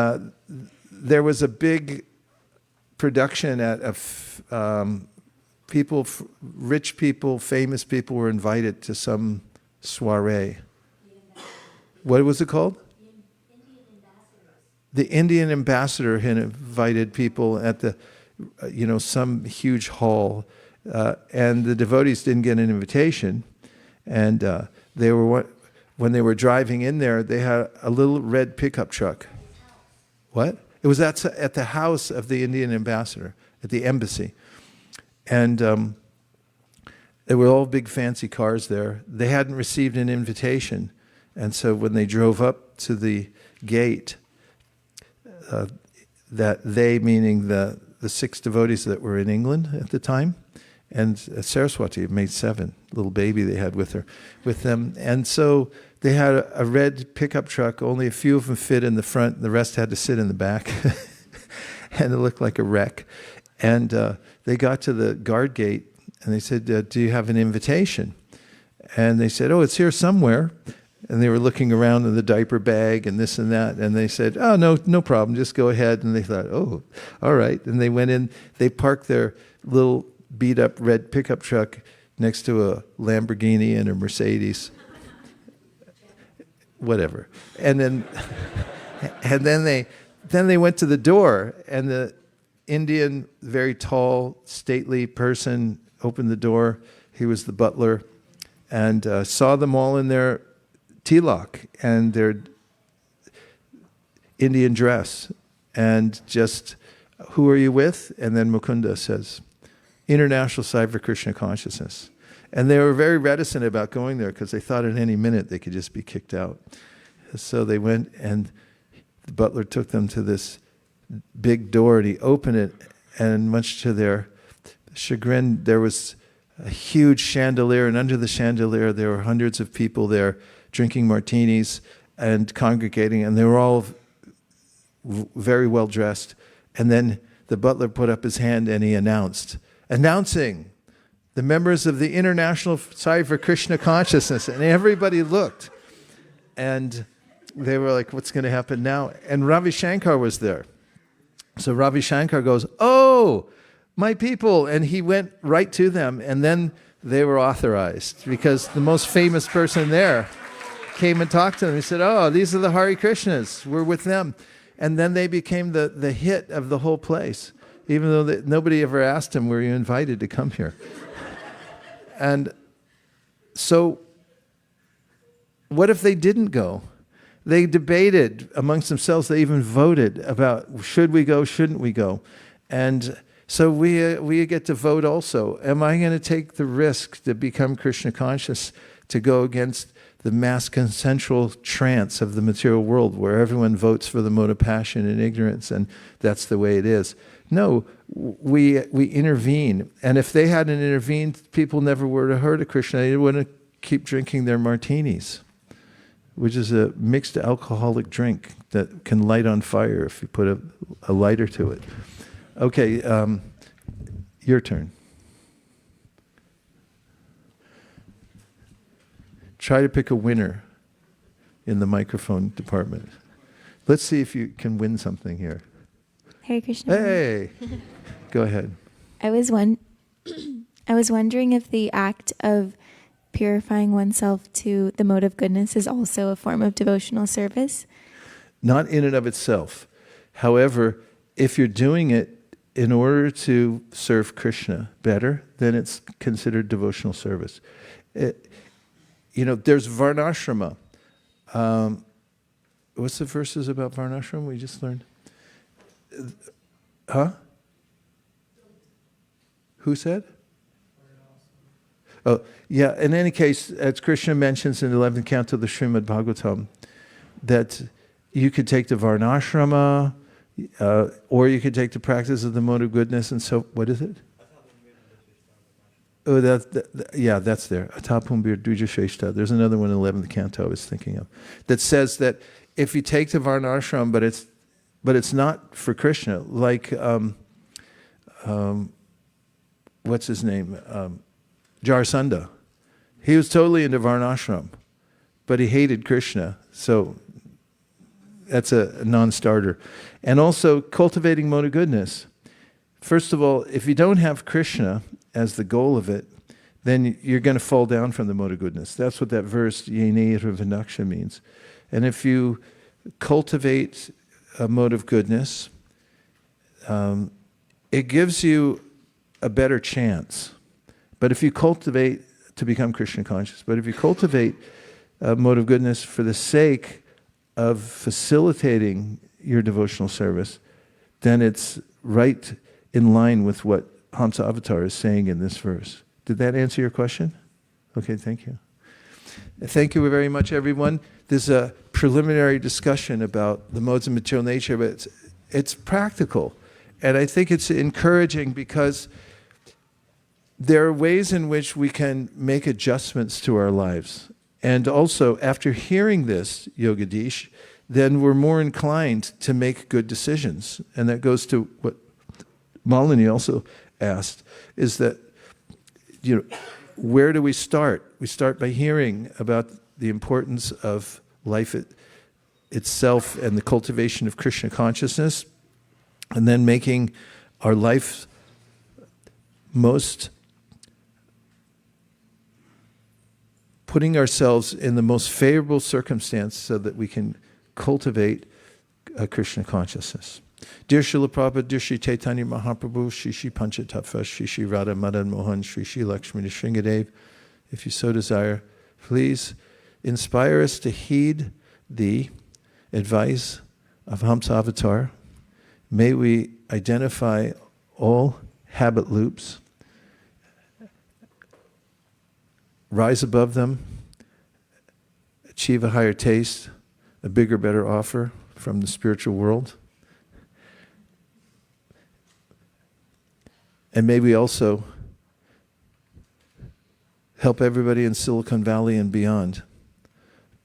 there was a big production at rich people, famous people were invited to some soiree. What was it called? The Indian ambassador had invited people at the, some huge hall, and the devotees didn't get an invitation. And when they were driving in there, they had a little red pickup truck. What? It was at the house of the Indian ambassador, at the embassy. And there were all big fancy cars there. They hadn't received an invitation. And so when they drove up to the gate, that they, meaning the the 6 devotees that were in England at the time, and Saraswati made 7, little baby they had with them. And so they had a red pickup truck, only a few of them fit in the front, the rest had to sit in the back. And it looked like a wreck. And they got to the guard gate, and they said, do you have an invitation? And they said, oh, it's here somewhere. And they were looking around in the diaper bag and this and that. And they said, oh, no problem, just go ahead. And they thought, oh, all right. And they went in, they parked their little beat up red pickup truck next to a Lamborghini and a Mercedes. Whatever. And then they went to the door, and the Indian, very tall, stately person opened the door. He was the butler, and saw them all in their tilak and their Indian dress, and just, who are you with? And then Mukunda says, International Society for Krishna Consciousness. And they were very reticent about going there because they thought at any minute they could just be kicked out. So they went, and the butler took them to this big door, and he opened it, and much to their chagrin, there was a huge chandelier, and under the chandelier there were hundreds of people there drinking martinis and congregating, and they were all very well dressed. And then the butler put up his hand and he announcing the members of the International Society for Krishna Consciousness, and everybody looked. And they were like, what's going to happen now? And Ravi Shankar was there. So Ravi Shankar goes, oh, my people. And he went right to them. And then they were authorized because the most famous person there came and talked to them. He said, oh, these are the Hare Krishnas. We're with them. And then they became the hit of the whole place, even though nobody ever asked him, were you invited to come here? And so what if they didn't go? They debated amongst themselves. They even voted about, should we go, shouldn't we go? And so we get to vote also. Am I going to take the risk to become Krishna conscious, to go against the mass consensual trance of the material world where everyone votes for the mode of passion and ignorance, and that's the way it is? No, we intervene. And if they hadn't intervened, people never would have heard of Krishna. They wouldn't keep drinking their martinis, which is a mixed alcoholic drink that can light on fire if you put a lighter to it. Okay, your turn. Try to pick a winner in the microphone department. Let's see if you can win something here. Hare Kṛṣṇa. Hey, go ahead. I was wondering if the act of purifying oneself to the mode of goodness is also a form of devotional service. Not in and of itself. However, if you're doing it in order to serve Krishna better, then it's considered devotional service. There's varnashrama. What's the verses about varnashrama we just learned? Huh? Who said? Oh, yeah. In any case, as Krishna mentions in the 11th canto of the Srimad Bhagavatam, that you could take the varnashrama, or you could take the practice of the mode of goodness, and so, what is it? Oh, that's there. Atapumbir Dvijasheshta. There's another one in the 11th canto I was thinking of, that says that if you take the varnashram, but it's not for Krishna, like, what's his name? Jarasandha. He was totally into varnashram, but he hated Krishna, so that's a non-starter. And also, cultivating mode of goodness. First of all, if you don't have Krishna as the goal of it, then you're going to fall down from the mode of goodness. That's what that verse, Yeneira Vinaksha, means. And if you cultivate a mode of goodness, it gives you a better chance. But if you cultivate to become Krishna conscious, but if you cultivate a mode of goodness for the sake of facilitating your devotional service, then it's right in line with what Hamsa Avatar is saying in this verse. Did that answer your question? Okay, thank you. Thank you very much, everyone. There's a preliminary discussion about the modes of material nature, but it's practical. And I think it's encouraging because there are ways in which we can make adjustments to our lives. And also, after hearing this, Yogadish, then we're more inclined to make good decisions. And that goes to what Malini also asked, is that, where do we start? We start by hearing about the importance of life itself and the cultivation of Krishna consciousness, and then making our life putting ourselves in the most favorable circumstance so that we can cultivate a Krishna consciousness. Dear Srila Prabhupada, dear Sri Caitanya Mahāprabhu, Shri Shri Panchatattva, Shri Shri Radha Madan Mohan, Shri Shri Lakshmi Nrsingadev, if you so desire, please inspire us to heed the advice of Hamsa Avatar. May we identify all habit loops, rise above them, achieve a higher taste, a bigger, better offer from the spiritual world. And may we also help everybody in Silicon Valley and beyond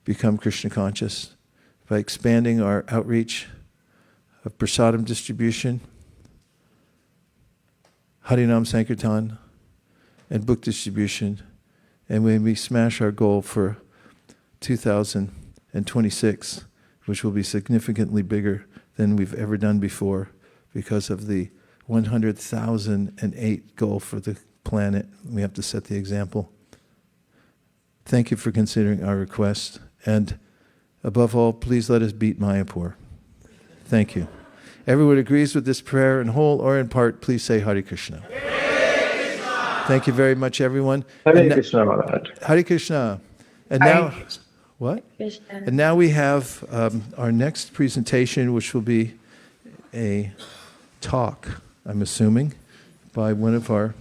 become Krishna conscious by expanding our outreach of prasadam distribution, Harinam Sankirtan, and book distribution. And when we smash our goal for 2026, which will be significantly bigger than we've ever done before because of the 100,008 goal for the planet. We have to set the example. Thank you for considering our request. And above all, please let us beat Mayapur. Thank you. Everyone agrees with this prayer in whole or in part, please say Hare Kṛṣṇa. Hare Kṛṣṇa. Thank you very much, everyone. Hare Kṛṣṇa, Maharaj. Hare Kṛṣṇa. And Hare now, what? Krishna. And now we have our next presentation, which will be a talk, I'm assuming, by one of our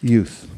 youth.